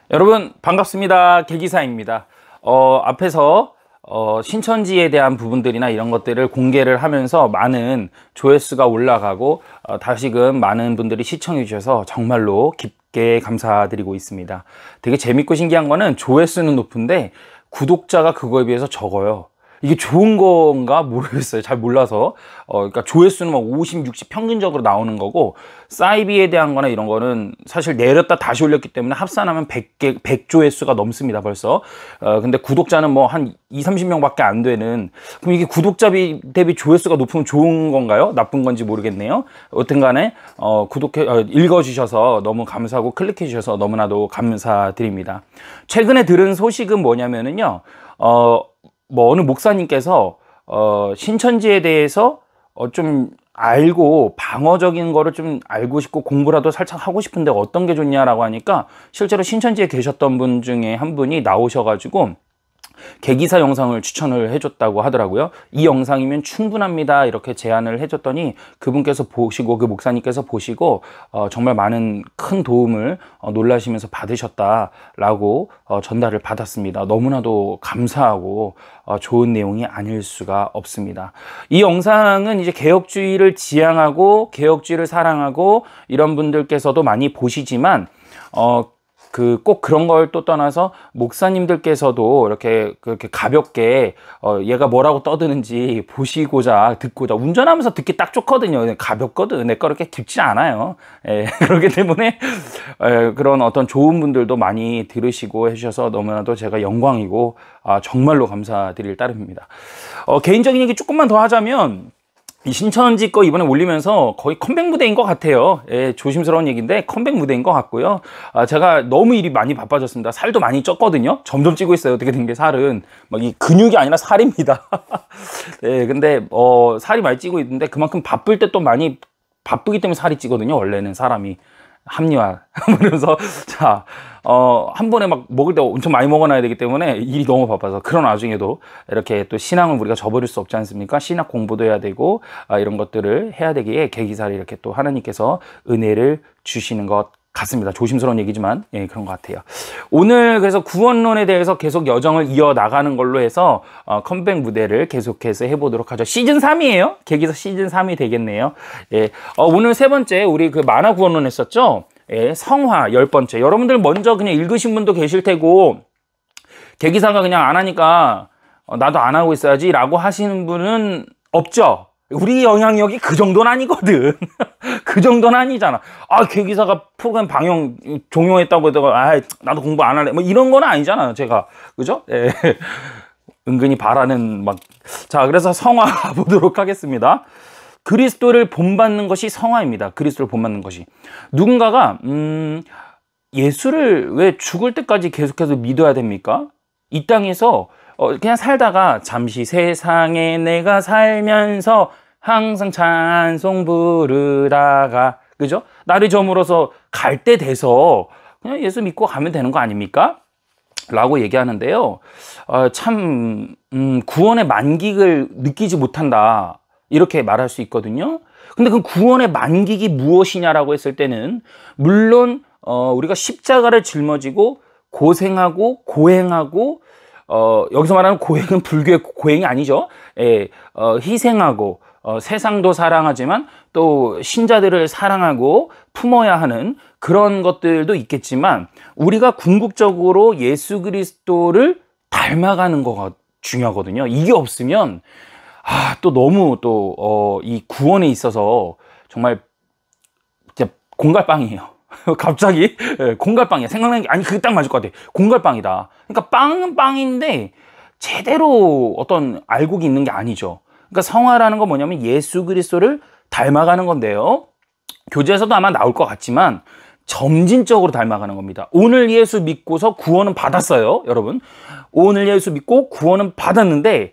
여러분 반갑습니다. 계기사입니다. 앞에서 신천지에 대한 부분들이나 이런 것들을 공개를 하면서 많은 조회수가 올라가고 다시금 많은 분들이 시청해 주셔서 정말로 깊게 감사드리고 있습니다. 되게 재밌고 신기한 거는 조회수는 높은데 구독자가 그거에 비해서 적어요. 이게 좋은 건가 모르겠어요. 잘 몰라서. 그러니까 조회수는 막 50, 60 평균적으로 나오는 거고, 사이비에 대한 거나 이런 거는 사실 내렸다 다시 올렸기 때문에 합산하면 100조회수가 넘습니다, 벌써. 근데 구독자는 뭐 한 2, 30명밖에 안 되는, 그럼 이게 구독자 대비 조회수가 높으면 좋은 건가요? 나쁜 건지 모르겠네요. 여튼 간에, 읽어주셔서 너무 감사하고 클릭해 주셔서 너무나도 감사드립니다. 최근에 들은 소식은 뭐냐면은요, 어느 목사님께서 신천지에 대해서 좀 알고 방어적인 거를 좀 알고 싶고 공부라도 살짝 하고 싶은데 어떤 게 좋냐라고 하니까 실제로 신천지에 계셨던 분 중에 한 분이 나오셔가지고 계기사 영상을 추천을 해줬다고 하더라고요. 이 영상이면 충분합니다 이렇게 제안을 해줬더니 그분께서 보시고, 그 목사님께서 보시고 정말 많은 큰 도움을 놀라시면서 받으셨다라고 전달을 받았습니다. 너무나도 감사하고 좋은 내용이 아닐 수가 없습니다. 이 영상은 이제 개혁주의를 지향하고 개혁주의를 사랑하고 이런 분들께서도 많이 보시지만 꼭 그런 걸 또 떠나서 목사님들께서도 이렇게 그렇게 가볍게 얘가 뭐라고 떠드는지 보시고자 듣고자, 운전하면서 듣기 딱 좋거든요. 가볍거든. 내 거 그렇게 깊지 않아요. 그렇기 때문에 그런 어떤 좋은 분들도 많이 들으시고 해주셔서 너무나도 제가 영광이고 정말로 감사드릴 따름입니다. 개인적인 얘기 조금만 더 하자면, 이 신천지 거 이번에 올리면서 거의 컴백 무대인 것 같아요. 조심스러운 얘기인데 컴백 무대인 것 같고요. 제가 너무 일이 많이 바빠졌습니다. 살도 많이 쪘거든요. 점점 찌고 있어요. 어떻게 된 게 살은 막 이 근육이 아니라 살입니다. 근데 살이 많이 찌고 있는데 그만큼 바쁠 때 또 많이 바쁘기 때문에 살이 찌거든요. 원래는 사람이 합리화. 그래서 한 번에 막 먹을 때 엄청 많이 먹어놔야 되기 때문에 일이 너무 바빠서, 그런 와중에도 이렇게 또 신앙을 우리가 저버릴 수 없지 않습니까? 신학 공부도 해야 되고 이런 것들을 해야 되기에 계기사를 이렇게 또 하나님께서 은혜를 주시는 것 같습니다. 조심스러운 얘기지만 그런 것 같아요. 오늘 그래서 구원론에 대해서 계속 여정을 이어나가는 걸로 해서 컴백 무대를 계속해서 해보도록 하죠. 시즌 3이에요. 계기사 시즌 3이 되겠네요. 오늘 세 번째 우리 그 만화 구원론 했었죠. 성화 10번째. 여러분들 먼저 그냥 읽으신 분도 계실 테고, 계기사가 그냥 안 하니까 나도 안 하고 있어야지 라고 하시는 분은 없죠. 우리 영향력이 그 정도는 아니거든. 그 정도는 아니잖아. 계기사가 프로그램 방영 종료했다고 해도 나도 공부 안 할래 뭐 이런 건 아니잖아요, 제가. 그죠? 은근히 바라는 그래서 성화 보도록 하겠습니다. 그리스도를 본받는 것이 성화입니다. 그리스도를 본받는 것이. 누군가가 예수를 왜 죽을 때까지 계속해서 믿어야 됩니까? 이 땅에서 그냥 살다가 잠시 세상에 내가 살면서 항상 찬송 부르다가, 그죠? 나를 저물어서 갈 때 돼서 그냥 예수 믿고 가면 되는 거 아닙니까? 라고 얘기하는데요. 구원의 만기를 느끼지 못한다, 이렇게 말할 수 있거든요. 근데 그 구원의 만기가 무엇이냐라고 했을 때는, 물론 우리가 십자가를 짊어지고 고생하고 고행하고, 여기서 말하는 고행은 불교의 고행이 아니죠. 희생하고 세상도 사랑하지만 또 신자들을 사랑하고 품어야 하는 그런 것들도 있겠지만, 우리가 궁극적으로 예수 그리스도를 닮아가는 거가 중요하거든요. 이게 없으면 또 너무 이 구원에 있어서 정말 진짜 공갈빵이에요. 갑자기 공갈빵이야. 생각나는 게, 그게 딱 맞을 것 같아. 공갈빵이다. 그러니까 빵은 빵인데 제대로 어떤 알곡이 있는 게 아니죠. 그러니까 성화라는 건 뭐냐면 예수 그리스도를 닮아가는 건데요. 교재에서도 아마 나올 것 같지만 점진적으로 닮아가는 겁니다. 오늘 예수 믿고서 구원은 받았어요, 여러분. 오늘 예수 믿고 구원은 받았는데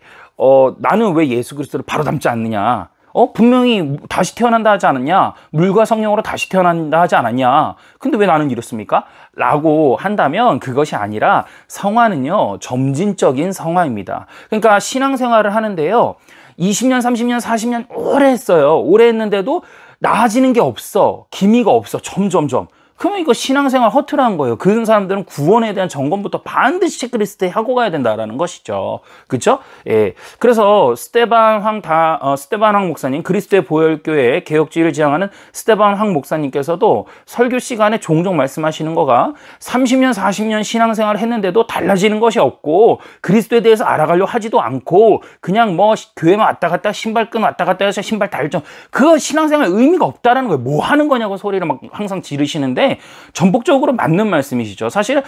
나는 왜 예수 그리스도를 바로 닮지 않느냐? 분명히 다시 태어난다 하지 않았냐? 물과 성령으로 다시 태어난다 하지 않았냐? 근데 왜 나는 이렇습니까? 라고 한다면 그것이 아니라, 성화는요, 점진적인 성화입니다. 그러니까 신앙생활을 하는데요, 20년, 30년, 40년 오래 했어요. 오래 했는데도 나아지는 게 없어. 기미가 없어. 점점점. 그러면 이거 신앙생활 허투루한 거예요. 그런 사람들은 구원에 대한 점검부터 반드시 체크리스트에 하고 가야 된다라는 것이죠. 그렇죠? 예. 그래서 스테반 황 목사님, 그리스도의 보혈교회 개혁주의를 지향하는 스테반 황 목사님께서도 설교 시간에 종종 말씀하시는 거가 30년, 40년 신앙생활을 했는데도 달라지는 것이 없고 그리스도에 대해서 알아가려 하지도 않고 그냥 뭐 교회만 왔다 갔다 신발끈 왔다 갔다 해서 신발 달죠. 그 신앙생활 의미가 없다라는 거예요. 뭐 하는 거냐고 소리를 막 항상 지르시는데 전폭적으로 맞는 말씀이시죠. 사실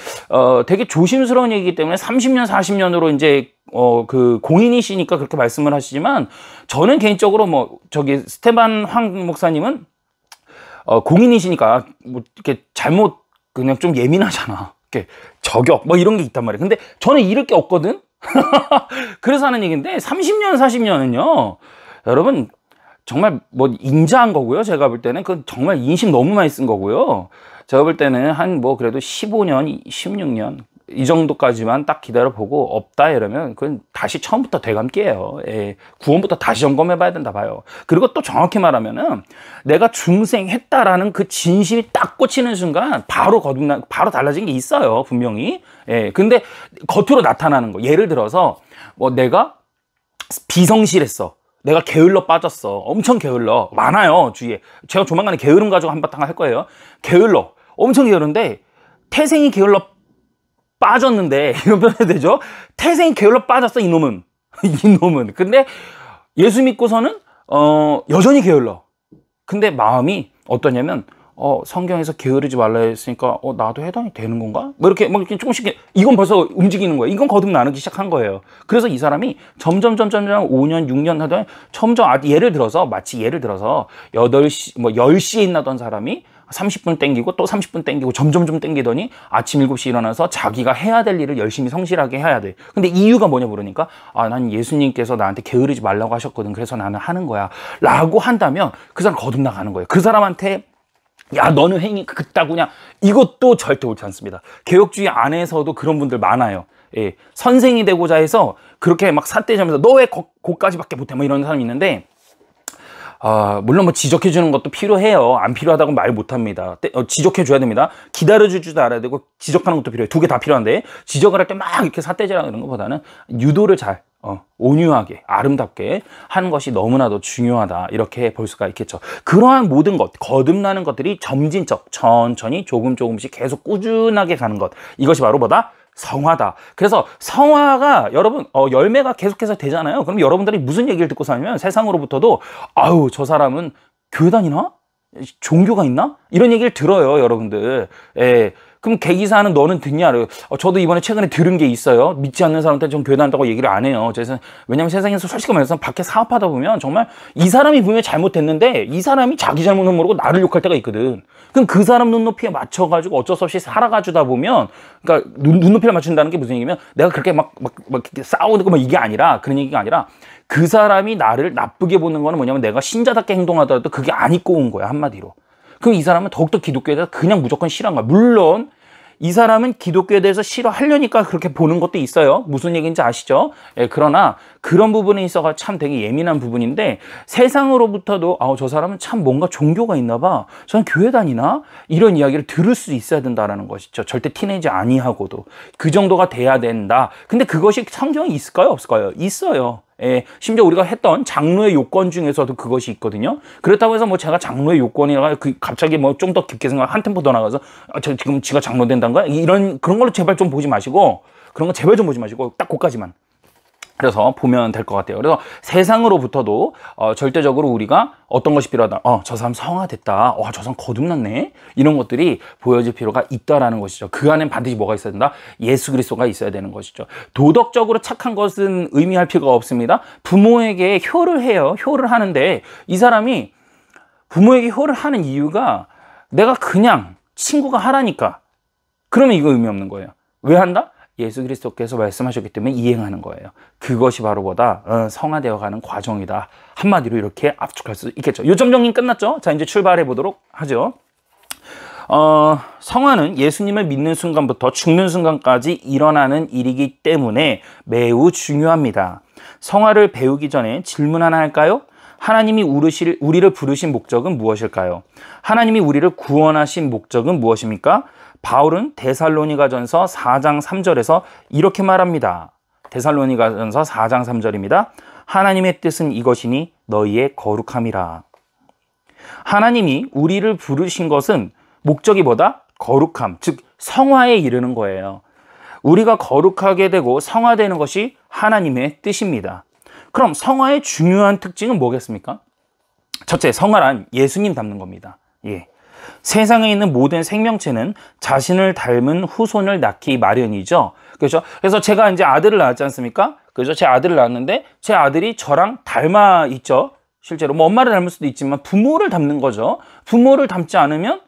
되게 조심스러운 얘기이기 때문에 30년, 40년으로 이제 그 공인이시니까 그렇게 말씀을 하시지만 저는 개인적으로 뭐 저기 스테반 황 목사님은 공인이시니까 뭐 이렇게 잘못 그냥 좀 예민하잖아. 이렇게 저격 뭐 이런 게 있단 말이에요. 근데 저는 잃을 게 없거든. 그래서 하는 얘기인데 30년, 40년은요. 여러분 정말 뭐 인자한 거고요. 제가 볼 때는 그 정말 인심 너무 많이 쓴 거고요. 제가 볼 때는 한 뭐 그래도 15년, 16년 이 정도까지만 딱 기다려보고 없다 이러면 그건 다시 처음부터 되감기예요. 예, 구원부터 다시 점검해봐야 된다 봐요. 그리고 또 정확히 말하면은 내가 중생했다라는 그 진심이 딱 꽂히는 순간 바로 바로 달라진 게 있어요. 분명히. 예, 근데 겉으로 나타나는 거. 예를 들어서 뭐 내가 비성실했어. 내가 게을러 빠졌어. 엄청 게을러. 많아요, 주위에. 제가 조만간에 게으름 가지고 한바탕 할 거예요. 게을러. 엄청 게으른데, 태생이 게을러 빠졌는데, 이런 표현이 되죠? 태생이 게을러 빠졌어, 이놈은. 이놈은. 근데 예수 믿고서는, 여전히 게을러. 근데 마음이 어떠냐면, 성경에서 게으르지 말라 했으니까, 나도 해당이 되는 건가? 뭐 이렇게 조금씩, 이건 벌써 움직이는 거예요. 이건 거듭나기 시작한 거예요. 그래서 이 사람이 점점 5년, 6년 하더니 점점, 예를 들어서 8시, 뭐 10시에 일어나던 사람이 30분 땡기고 또 30분 땡기고 점점 땡기더니 아침 7시에 일어나서 자기가 해야 될 일을 열심히 성실하게 해야 돼. 근데 이유가 뭐냐 물으니까, 난 예수님께서 나한테 게으르지 말라고 하셨거든. 그래서 나는 하는 거야. 라고 한다면 그 사람 거듭나가는 거예요. 그 사람한테 야, 너는 행위 그따구냐? 이것도 절대 옳지 않습니다. 개혁주의 안에서도 그런 분들 많아요. 예, 선생이 되고자 해서 그렇게 막 삿대지면서 너 왜 거기까지밖에 못해? 뭐 이런 사람이 있는데, 물론 뭐 지적해주는 것도 필요해요. 안 필요하다고 말 못합니다. 지적해줘야 됩니다. 기다려주지도 알아야 되고 지적하는 것도 필요해요. 두 개 다 필요한데 지적을 할 때 막 이렇게 삿대질하는 이런 것보다는 유도를 잘 온유하게 아름답게 하는 것이 너무나도 중요하다 이렇게 볼 수가 있겠죠. 그러한 모든 것 거듭나는 것들이 점진적 천천히 조금씩 계속 꾸준하게 가는 것 이것이 바로 뭐다? 성화다. 그래서 성화가 여러분 열매가 계속해서 되잖아요. 그럼 여러분들이 무슨 얘기를 듣고 사냐면 세상으로부터도 아유 저 사람은 교회 다니나? 종교가 있나? 이런 얘기를 들어요 여러분들. 예. 그럼 개기사는 너는 듣냐? 저도 이번에 최근에 들은 게 있어요. 믿지 않는 사람한테 좀 교회 다닌다고 얘기를 안 해요. 왜냐면 세상에서 솔직히 말해서 밖에 사업하다 보면 정말 이 사람이 분명히 잘못했는데 이 사람이 자기 잘못은 모르고 나를 욕할 때가 있거든. 그럼 그 사람 눈높이에 맞춰가지고 어쩔 수 없이 살아가주다 보면 그러니까 눈높이를 맞춘다는 게 무슨 얘기냐면 내가 그렇게 막 싸우고 막 이게 아니라 그런 얘기가 아니라 그 사람이 나를 나쁘게 보는 거는 뭐냐면 내가 신자답게 행동하더라도 그게 안 입고 온 거야 한마디로. 그럼 이 사람은 더욱더 기독교에 대해서 그냥 무조건 싫어한 거야. 물론 이 사람은 기독교에 대해서 싫어하려니까 그렇게 보는 것도 있어요. 무슨 얘기인지 아시죠? 예, 그러나 그런 부분에 있어서 참 되게 예민한 부분인데 세상으로부터도 저 사람은 참 뭔가 종교가 있나 봐. 저는 교회 다니나? 이런 이야기를 들을 수 있어야 된다는 것이죠. 절대 티내지 아니하고도. 그 정도가 돼야 된다. 근데 그것이 성경에 있을까요? 없을까요? 있어요. 예, 심지어 우리가 했던 장로의 요건 중에서도 그것이 있거든요. 그렇다고 해서 뭐 제가 장로의 요건이라 갑자기 뭐 좀 더 깊게 생각 한 템포 더 나가서 지금 지가 장로 된다는 거야? 그런 걸로 제발 좀 보지 마시고 그런 거 제발 좀 보지 마시고 딱 그까지만. 그래서 보면 될 것 같아요. 그래서 세상으로부터도 절대적으로 우리가 어떤 것이 필요하다. 저 사람 성화됐다. 저 사람 거듭났네. 이런 것들이 보여질 필요가 있다라는 것이죠. 그 안엔 반드시 뭐가 있어야 된다? 예수 그리스도가 있어야 되는 것이죠. 도덕적으로 착한 것은 의미할 필요가 없습니다. 부모에게 효를 해요. 효를 하는데 이 사람이 부모에게 효를 하는 이유가 내가 그냥 친구가 하라니까. 그러면 이거 의미 없는 거예요. 왜 한다? 예수 그리스도께서 말씀하셨기 때문에 이행하는 거예요. 그것이 바로 보다 성화되어 가는 과정이다. 한마디로 이렇게 압축할 수 있겠죠. 요점 정리 끝났죠? 자, 이제 출발해 보도록 하죠. 성화는 예수님을 믿는 순간부터 죽는 순간까지 일어나는 일이기 때문에 매우 중요합니다. 성화를 배우기 전에 질문 하나 할까요? 하나님이 우리를 부르신 목적은 무엇일까요? 하나님이 우리를 구원하신 목적은 무엇입니까? 바울은 데살로니가전서 4장 3절에서 이렇게 말합니다. 데살로니가전서 4장 3절입니다. 하나님의 뜻은 이것이니 너희의 거룩함이라. 하나님이 우리를 부르신 것은 목적이 뭐다? 거룩함, 즉 성화에 이르는 거예요. 우리가 거룩하게 되고 성화되는 것이 하나님의 뜻입니다. 그럼 성화의 중요한 특징은 뭐겠습니까? 첫째, 성화란 예수님 닮는 겁니다. 예. 세상에 있는 모든 생명체는 자신을 닮은 후손을 낳기 마련이죠. 그렇죠? 그래서 제가 이제 아들을 낳았지 않습니까? 그죠? 제 아들을 낳았는데 제 아들이 저랑 닮아 있죠. 실제로 뭐 엄마를 닮을 수도 있지만 부모를 닮는 거죠. 부모를 닮지 않으면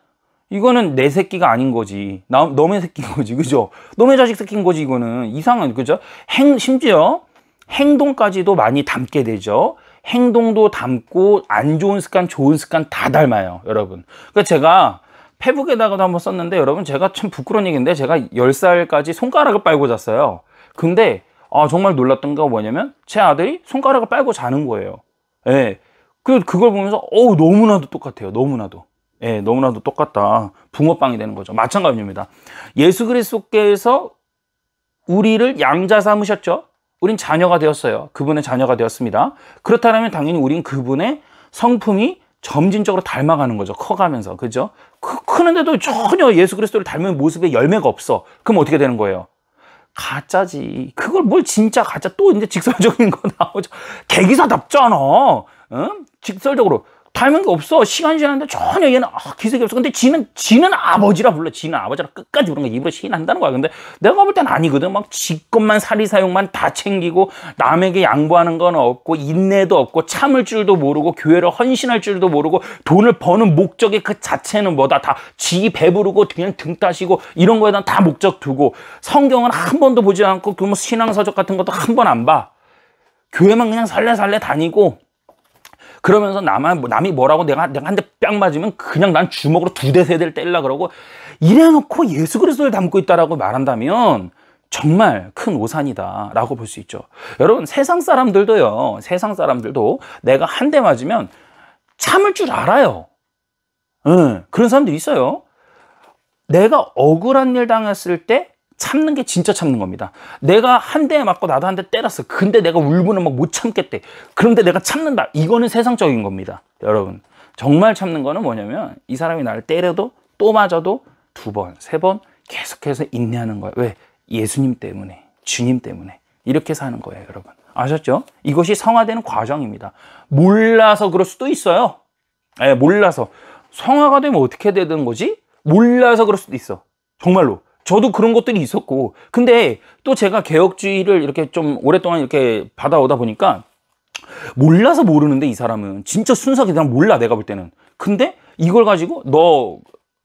이거는 내 새끼가 아닌 거지. 너의 새끼인 거지. 그죠? 너의 자식 새끼인 거지. 이거는 이상한, 그죠? 심지어 행동까지도 많이 닮게 되죠. 행동도 닮고 안 좋은 습관, 좋은 습관 다 닮아요, 여러분. 그러니까 제가 페북에다가도 한번 썼는데 여러분, 제가 참 부끄러운 얘기인데 제가 10살까지 손가락을 빨고 잤어요. 근데 정말 놀랐던 게 뭐냐면 제 아들이 손가락을 빨고 자는 거예요. 예. 그걸 보면서 너무나도 똑같아요. 너무나도. 예, 너무나도 똑같다. 붕어빵이 되는 거죠. 마찬가지입니다. 예수 그리스도께서 우리를 양자 삼으셨죠. 우린 자녀가 되었어요. 그분의 자녀가 되었습니다. 그렇다면 당연히 우린 그분의 성품이 점진적으로 닮아가는 거죠. 커가면서. 그죠? 크는데도 전혀 예수 그리스도를 닮은 모습에 열매가 없어. 그럼 어떻게 되는 거예요? 가짜지. 그걸 뭘 진짜 가짜, 또 이제 직설적인 거 나오죠. 개기사답잖아. 응? 직설적으로. 닮은 게 없어. 시간이 지났는데 전혀 얘는 기색이 없어. 근데 지는 아버지라 불러. 지는 아버지라 끝까지 부르는 거야. 입으로 시인한다는 거야. 근데 내가 볼 땐 아니거든. 막 지 것만 사리사욕만 다 챙기고 남에게 양보하는 건 없고 인내도 없고 참을 줄도 모르고 교회를 헌신할 줄도 모르고 돈을 버는 목적의 그 자체는 뭐다. 다 지 배부르고 그냥 등 따시고 이런 거에다 다 목적 두고 성경은 한 번도 보지 않고 그 뭐 신앙서적 같은 것도 한 번 안 봐. 교회만 그냥 살래 다니고 그러면서 남이 뭐라고 내가 한 대 뺨 맞으면 그냥 난 주먹으로 2대 3대를 때리려고 그러고 이래놓고 예수 그리스도를 닮고 있다라고 말한다면 정말 큰 오산이다 라고 볼 수 있죠. 여러분, 세상 사람들도 내가 한 대 맞으면 참을 줄 알아요. 그런 사람도 있어요. 내가 억울한 일 당했을 때 참는 게 진짜 참는 겁니다. 내가 한 대 맞고 나도 한 대 때렸어. 근데 내가 울고는 막 못 참겠대. 그런데 내가 참는다. 이거는 세상적인 겁니다. 여러분, 정말 참는 거는 뭐냐면 이 사람이 나를 때려도 또 맞아도 2번, 3번 계속해서 인내하는 거예요. 왜? 예수님 때문에, 주님 때문에 이렇게 사는 거예요, 여러분. 아셨죠? 이것이 성화되는 과정입니다. 몰라서 그럴 수도 있어요. 몰라서. 성화가 되면 어떻게 되는 거지? 몰라서 그럴 수도 있어. 정말로. 저도 그런 것들이 있었고, 근데 또 제가 개혁주의를 이렇게 좀 오랫동안 이렇게 받아오다 보니까 몰라서 모르는데 이 사람은 진짜 순수하게 그냥 몰라, 내가 볼 때는. 근데 이걸 가지고 너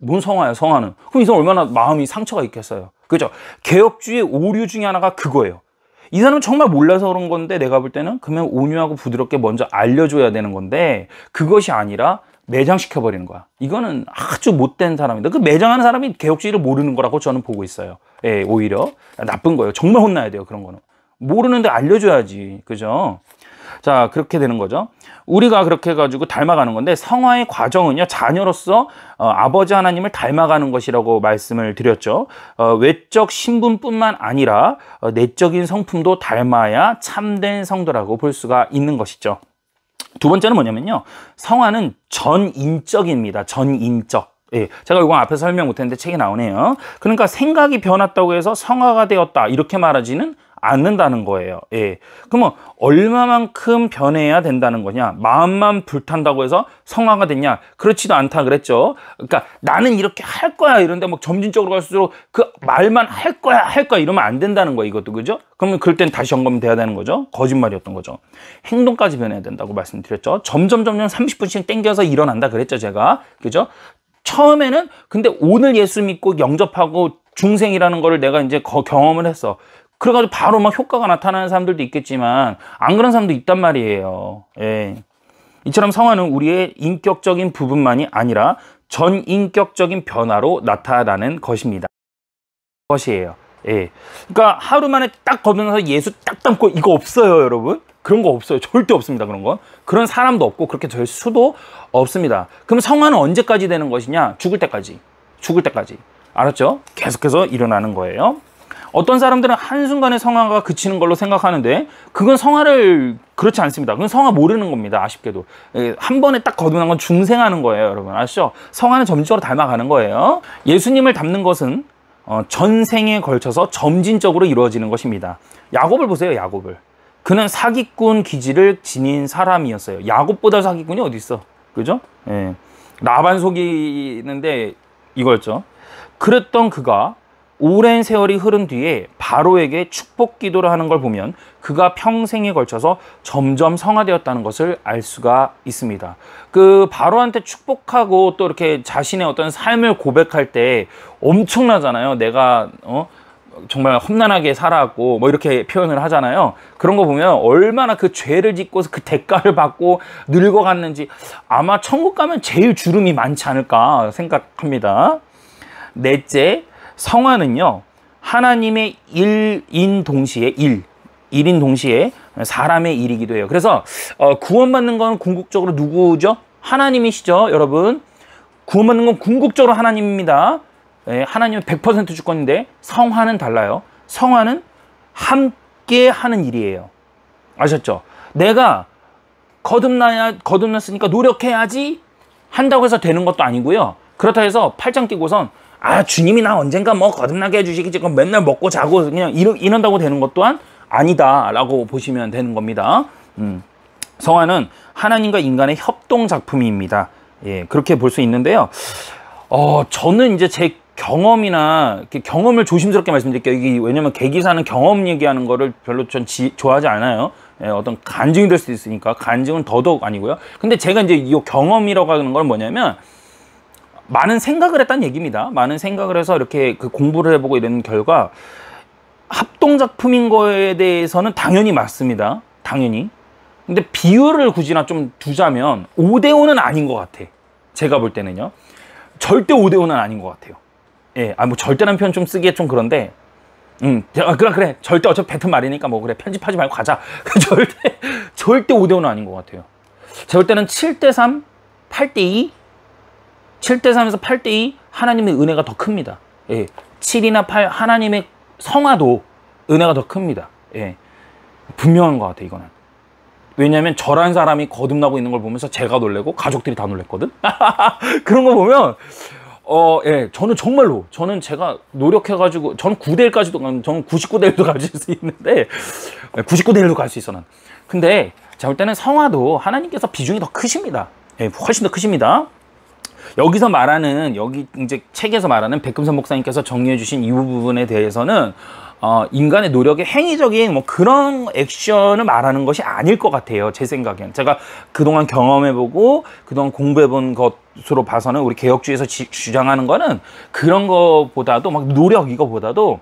뭔 성화야, 성화는. 그럼 이 사람 얼마나 마음이 상처가 있겠어요. 그죠? 개혁주의의 오류 중에 하나가 그거예요. 이 사람은 정말 몰라서 그런 건데 내가 볼 때는 그러면 온유하고 부드럽게 먼저 알려줘야 되는 건데 그것이 아니라 매장시켜버리는 거야. 이거는 아주 못된 사람이다. 그 매장하는 사람이 개혁주의를 모르는 거라고 저는 보고 있어요. 예, 오히려 나쁜 거예요. 정말 혼나야 돼요. 그런 거는. 모르는데 알려줘야지. 그죠? 자, 그렇게 되는 거죠. 우리가 그렇게 해가지고 닮아가는 건데 성화의 과정은요, 자녀로서 아버지 하나님을 닮아가는 것이라고 말씀을 드렸죠. 외적 신분뿐만 아니라 내적인 성품도 닮아야 참된 성도라고 볼 수가 있는 것이죠. 두 번째는 뭐냐면요, 성화는 전인적입니다. 전인적. 예, 제가 이거 앞에서 설명 못했는데 책에 나오네요. 그러니까 생각이 변했다고 해서 성화가 되었다 이렇게 말하지는 않는다는 거예요. 예. 그러면 얼마만큼 변해야 된다는 거냐? 마음만 불탄다고 해서 성화가 됐냐? 그렇지도 않다 그랬죠. 그러니까 나는 이렇게 할 거야 이런데 막 점진적으로 갈수록 그 말만 할 거야 이러면 안 된다는 거예요. 이것도. 그죠? 그러면 그럴 땐 다시 점검돼야 되는 거죠. 거짓말이었던 거죠. 행동까지 변해야 된다고 말씀드렸죠. 점점 30분씩 땡겨서 일어난다 그랬죠, 제가. 그죠? 처음에는 근데 오늘 예수 믿고 영접하고 중생이라는 거를 내가 이제 경험을 했어. 그래가지고 바로 막 효과가 나타나는 사람들도 있겠지만 안 그런 사람도 있단 말이에요. 예. 이처럼 성화는 우리의 인격적인 부분만이 아니라 전인격적인 변화로 나타나는 것입니다. 것이에요. 예. 그러니까 하루 만에 딱 거듭나서 예수 딱 닮고 이거 없어요, 여러분. 그런 거 없어요. 절대 없습니다. 그런 건. 그런 사람도 없고 그렇게 될 수도 없습니다. 그럼 성화는 언제까지 되는 것이냐? 죽을 때까지. 죽을 때까지. 알았죠? 계속해서 일어나는 거예요. 어떤 사람들은 한순간에 성화가 그치는 걸로 생각하는데 그건 성화를 그렇지 않습니다. 그건 성화 모르는 겁니다. 아쉽게도. 한 번에 딱 거듭난 건 중생하는 거예요. 여러분 아시죠? 성화는 점진적으로 닮아가는 거예요. 예수님을 닮는 것은 전생에 걸쳐서 점진적으로 이루어지는 것입니다. 야곱을 보세요. 야곱을. 그는 사기꾼 기질을 지닌 사람이었어요. 야곱보다 사기꾼이 어디 있어? 그죠? 예. 라반 속이는데 이거였죠. 그랬던 그가 오랜 세월이 흐른 뒤에 바로에게 축복 기도를 하는 걸 보면 그가 평생에 걸쳐서 점점 성화되었다는 것을 알 수가 있습니다. 그 바로한테 축복하고 또 이렇게 자신의 어떤 삶을 고백할 때 엄청나잖아요. 내가 정말 험난하게 살아왔고 뭐 이렇게 표현을 하잖아요. 그런 거 보면 얼마나 그 죄를 짓고서 그 대가를 받고 늙어갔는지 아마 천국 가면 제일 주름이 많지 않을까 생각합니다. 넷째, 성화는요 하나님의 일인 동시에 일인 동시에 사람의 일이기도 해요. 그래서 구원받는 건 궁극적으로 누구죠? 하나님이시죠, 여러분. 구원받는 건 궁극적으로 하나님입니다. 네, 하나님은 100% 주권인데 성화는 달라요. 성화는 함께 하는 일이에요. 아셨죠? 내가 거듭났으니까 노력해야지 한다고 해서 되는 것도 아니고요. 그렇다 해서 팔짱 끼고선 주님이 나 언젠가 뭐 거듭나게 해주시겠지. 그럼 맨날 먹고 자고 그냥 이런다고 되는 것 또한 아니다라고 보시면 되는 겁니다. 성화는 하나님과 인간의 협동 작품입니다. 예, 그렇게 볼 수 있는데요. 저는 이제 제 경험이나 경험을 조심스럽게 말씀드릴게요. 왜냐면 계기사는 경험 얘기하는 거를 별로 전 좋아하지 않아요. 예, 어떤 간증이 될 수도 있으니까. 간증은 더더욱 아니고요. 근데 제가 이제 이 경험이라고 하는 건 뭐냐면 많은 생각을 했다는 얘기입니다. 많은 생각을 해서 이렇게 공부를 해보고 이런 결과 합동작품인 거에 대해서는 당연히 맞습니다. 당연히. 근데 비율을 굳이나 좀 두자면 5대5는 아닌 것 같아. 제가 볼 때는요. 절대 5대5는 아닌 것 같아요. 예, 뭐 절대라는 표현 좀 쓰기에 좀 그런데 그래. 절대 어차피 뱉은 말이니까 뭐 그래. 편집하지 말고 가자. 절대 5대5는 아닌 것 같아요. 제가 볼 때는 7대3, 8대2 7대3에서 8대2 하나님의 은혜가 더 큽니다. 예. 7이나 8 하나님의 성화도 은혜가 더 큽니다. 예. 분명한 것 같아요. 이거는. 왜냐하면 저란 사람이 거듭나고 있는 걸 보면서 제가 놀래고 가족들이 다 놀랬거든. 그런 거 보면 예, 저는 제가 노력해가지고 저는 9대1까지도 저는 99대1도 갈 수 있는데 99대1도 갈 수 있어 난. 근데 제가 볼 때는 성화도 하나님께서 비중이 더 크십니다. 예, 훨씬 더 크십니다. 여기서 말하는 여기 이제 책에서 말하는 백금선 목사님께서 정리해 주신 이 부분에 대해서는 인간의 노력의 행위적인 뭐 그런 액션을 말하는 것이 아닐 것 같아요. 제 생각엔. 제가 그동안 경험해보고 그동안 공부해본 것으로 봐서는 우리 개혁주의에서 주장하는 거는 그런 거보다도 막 노력 이거보다도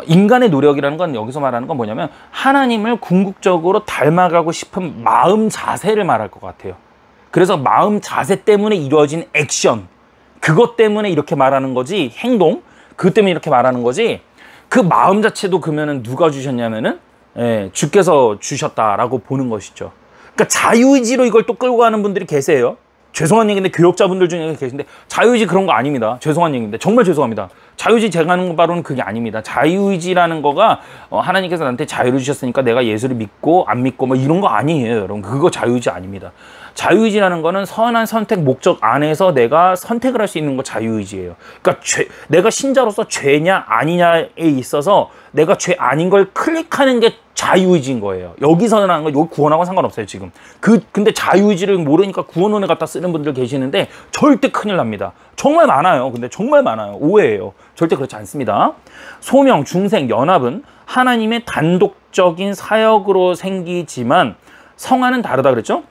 인간의 노력이라는 건 여기서 말하는 건 뭐냐면 하나님을 궁극적으로 닮아가고 싶은 마음 자세를 말할 것 같아요. 그래서 마음 자세 때문에 이루어진 액션, 그것 때문에 이렇게 말하는 거지, 행동, 그것 때문에 이렇게 말하는 거지, 그 마음 자체도 그러면은 누가 주셨냐면은, 예, 주께서 주셨다라고 보는 것이죠. 그러니까 자유의지로 이걸 또 끌고 가는 분들이 계세요. 죄송한 얘기인데 교역자분들 중에 계신데 자유의지 그런 거 아닙니다. 죄송한 얘기인데 정말 죄송합니다. 자유의지 제가 하는 바로는 그게 아닙니다. 자유의지라는 거가 하나님께서 나한테 자유를 주셨으니까 내가 예수를 믿고 안 믿고 뭐 이런 거 아니에요. 여러분 그거 자유의지 아닙니다. 자유의지라는 거는 선한 선택 목적 안에서 내가 선택을 할 수 있는 거 자유의지예요. 그러니까 내가 신자로서 죄냐 아니냐에 있어서 내가 죄 아닌 걸 클릭하는 게 자유의지인 거예요. 여기서는 하는 거, 여기 구원하고는 상관없어요, 지금. 근데 자유의지를 모르니까 구원론에 갖다 쓰는 분들 계시는데 절대 큰일 납니다. 정말 많아요. 근데 정말 많아요. 오해예요. 절대 그렇지 않습니다. 소명, 중생, 연합은 하나님의 단독적인 사역으로 생기지만 성화는 다르다 그랬죠?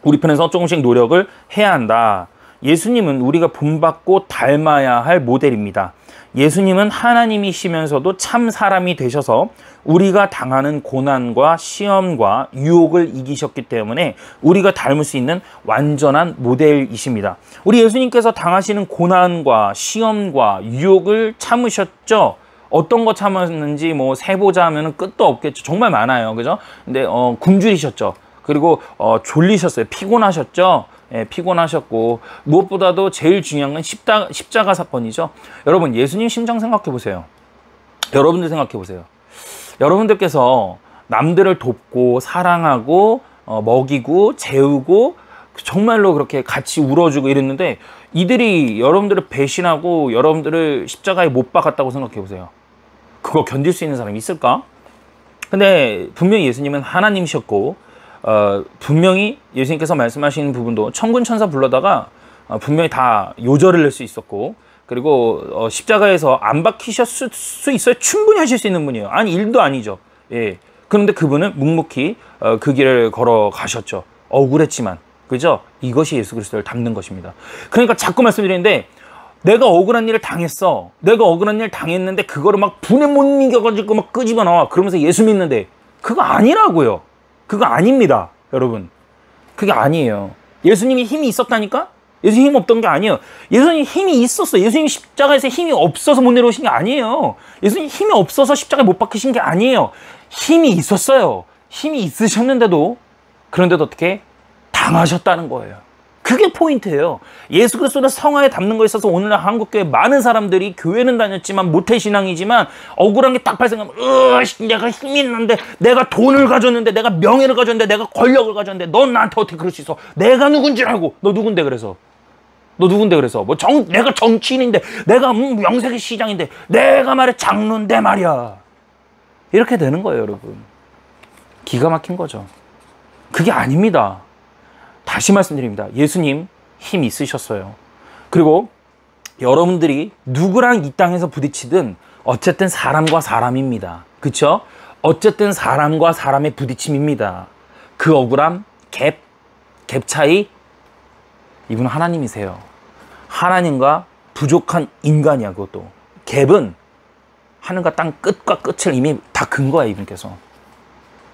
우리 편에서 조금씩 노력을 해야 한다. 예수님은 우리가 본받고 닮아야 할 모델입니다. 예수님은 하나님이시면서도 참 사람이 되셔서 우리가 당하는 고난과 시험과 유혹을 이기셨기 때문에 우리가 닮을 수 있는 완전한 모델이십니다. 우리 예수님께서 당하시는 고난과 시험과 유혹을 참으셨죠? 어떤 거 참았는지 뭐 세보자 하면은 끝도 없겠죠. 정말 많아요. 그죠? 근데 굶주리셨죠. 그리고 졸리셨어요. 피곤하셨죠. 예, 피곤하셨고, 무엇보다도 제일 중요한 건 십자가 사건이죠. 여러분, 예수님 심정 생각해 보세요. 여러분들 생각해 보세요. 여러분들께서 남들을 돕고 사랑하고 먹이고 재우고 정말로 그렇게 같이 울어주고 이랬는데, 이들이 여러분들을 배신하고 여러분들을 십자가에 못 박았다고 생각해 보세요. 그거 견딜 수 있는 사람이 있을까? 근데 분명히 예수님은 하나님이셨고, 분명히 예수님께서 말씀하시는 부분도 천군 천사 불러다가 분명히 다 요절을 낼 수 있었고, 그리고 십자가에서 안 박히셨을 수 있어요. 충분히 하실 수 있는 분이에요. 아니, 일도 아니죠. 예. 그런데 그분은 묵묵히 그 길을 걸어가셨죠. 억울했지만. 그죠? 이것이 예수 그리스도를 닮는 것입니다. 그러니까 자꾸 말씀드리는데, 내가 억울한 일을 당했어. 내가 억울한 일을 당했는데 그거를 막 분에 못 이겨가지고 막 끄집어 나와. 그러면서 예수 믿는데, 그거 아니라고요. 그거 아닙니다, 여러분. 그게 아니에요. 예수님이 힘이 있었다니까? 예수님 힘 없던 게 아니에요. 예수님 힘이 있었어요. 예수님 십자가에서 힘이 없어서 못 내려오신 게 아니에요. 예수님 힘이 없어서 십자가에 못 박히신 게 아니에요. 힘이 있었어요. 힘이 있으셨는데도, 그런데도 어떻게 당하셨다는 거예요. 그게 포인트예요. 예수 그리스도를 성화에 담는 거에 있어서 오늘날 한국교회 많은 사람들이 교회는 다녔지만 모태신앙이지만 억울한 게 딱 발생하면, 내가 힘이 있는데, 내가 돈을 가졌는데, 내가 명예를 가졌는데, 내가 권력을 가졌는데, 넌 나한테 어떻게 그럴 수 있어? 내가 누군지 알고. 너 누군데 그래서? 너 누군데 그래서? 뭐 내가 정치인인데, 내가 명색의 시장인데, 내가 말해 장로인데 말이야. 이렇게 되는 거예요, 여러분. 기가 막힌 거죠. 그게 아닙니다. 다시 말씀드립니다. 예수님 힘 있으셨어요. 그리고 여러분들이 누구랑 이 땅에서 부딪히든 어쨌든 사람과 사람입니다. 그쵸? 어쨌든 사람과 사람의 부딪힘입니다. 그 억울함, 갭 차이, 이분은 하나님이세요. 하나님과 부족한 인간이야. 그것도 갭은 하늘과 땅 끝과 끝을 이미 다 근 거야, 이분께서.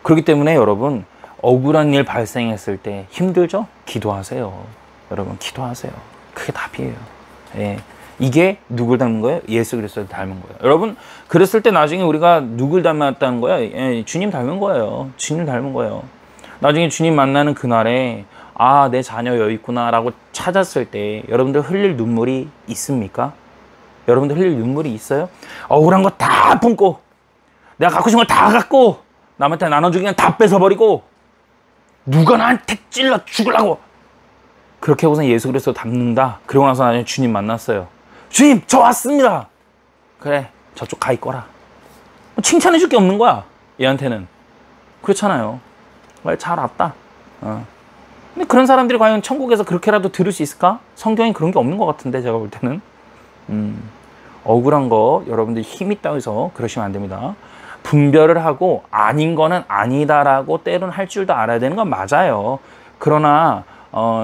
그렇기 때문에 여러분, 억울한 일 발생했을 때 힘들죠? 기도하세요. 여러분, 기도하세요. 그게 답이에요. 예. 이게 누굴 닮은 거예요? 예수 그리스도를 닮은 거예요. 여러분, 그랬을 때 나중에 우리가 누굴 닮았다는 거야? 예, 주님 닮은 거예요. 주님 닮은 거예요. 나중에 주님 만나는 그날에, 아, 내 자녀 여기 있구나 라고 찾았을 때 여러분들 흘릴 눈물이 있습니까? 여러분들 흘릴 눈물이 있어요? 억울한 거 다 품고, 내가 갖고 싶은 걸 다 갖고, 남한테 나눠주기는 다 뺏어버리고, 누가 나한테 찔러 죽으려고, 그렇게 하고서 예수 그리스도 닮는다. 그러고 나서 나중에 주님 만났어요. 주님, 저 왔습니다. 그래, 저쪽 가 있거라. 칭찬해 줄 게 없는 거야, 얘한테는. 그렇잖아요. 말 잘 왔다. 근데 그런 사람들이 과연 천국에서 그렇게라도 들을 수 있을까? 성경에 그런 게 없는 것 같은데, 제가 볼 때는. 억울한 거 여러분들이 힘 있다고 해서 그러시면 안 됩니다. 분별을 하고 아닌 거는 아니다라고 때로는 할 줄도 알아야 되는 건 맞아요. 그러나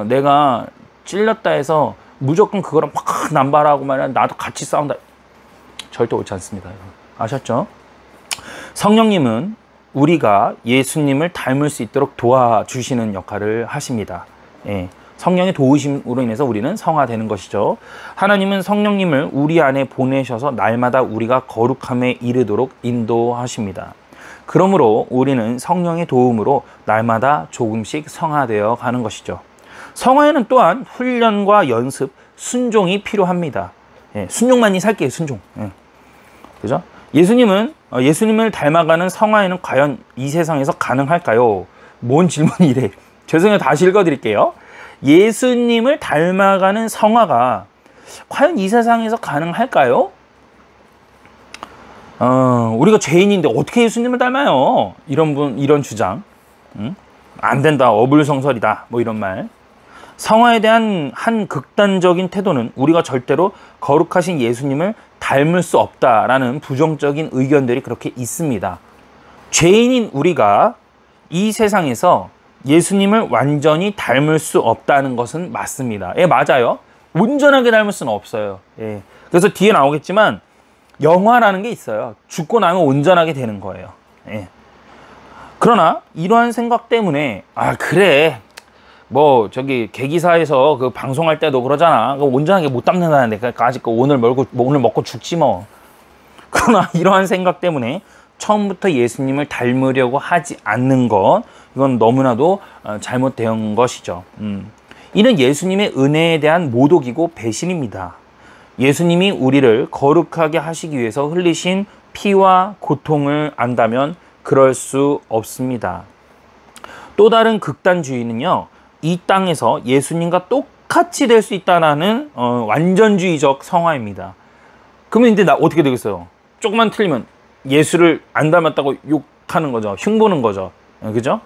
내가 찔렸다 해서 무조건 그거랑 막 남발하고 말이야, 나도 같이 싸운다, 절대 옳지 않습니다. 아셨죠? 성령님은 우리가 예수님을 닮을 수 있도록 도와주시는 역할을 하십니다. 예. 성령의 도우심으로 인해서 우리는 성화되는 것이죠. 하나님은 성령님을 우리 안에 보내셔서 날마다 우리가 거룩함에 이르도록 인도하십니다. 그러므로 우리는 성령의 도움으로 날마다 조금씩 성화되어 가는 것이죠. 성화에는 또한 훈련과 연습, 순종이 필요합니다. 예, 순종만이 살게요, 순종. 예. 그죠? 예수님을 닮아가는 성화에는 과연 이 세상에서 가능할까요? 뭔 질문이 이래. 죄송해요, 다시 읽어드릴게요. 예수님을 닮아가는 성화가 과연 이 세상에서 가능할까요? 우리가 죄인인데 어떻게 예수님을 닮아요? 이런 주장. 안 된다, 어불성설이다, 뭐 이런 말. 성화에 대한 한 극단적인 태도는 우리가 절대로 거룩하신 예수님을 닮을 수 없다라는 부정적인 의견들이 그렇게 있습니다. 죄인인 우리가 이 세상에서 예수님을 완전히 닮을 수 없다는 것은 맞습니다. 예, 맞아요. 온전하게 닮을 수는 없어요. 예. 그래서 뒤에 나오겠지만 영화라는 게 있어요. 죽고 나면 온전하게 되는 거예요. 예. 그러나 이러한 생각 때문에, 아, 그래, 뭐 저기 개기사에서 그 방송할 때도 그러잖아. 온전하게 못 닮는다는데, 아직 오늘 먹고 죽지 뭐. 그러나 이러한 생각 때문에 처음부터 예수님을 닮으려고 하지 않는 것, 이건 너무나도 잘못된 것이죠. 이는 예수님의 은혜에 대한 모독이고 배신입니다. 예수님이 우리를 거룩하게 하시기 위해서 흘리신 피와 고통을 안다면 그럴 수 없습니다. 또 다른 극단주의는요, 이 땅에서 예수님과 똑같이 될 수 있다는 완전주의적 성화입니다. 그러면 이제 어떻게 되겠어요? 조금만 틀리면 예수를 안 닮았다고 욕하는 거죠. 흉보는 거죠. 그죠?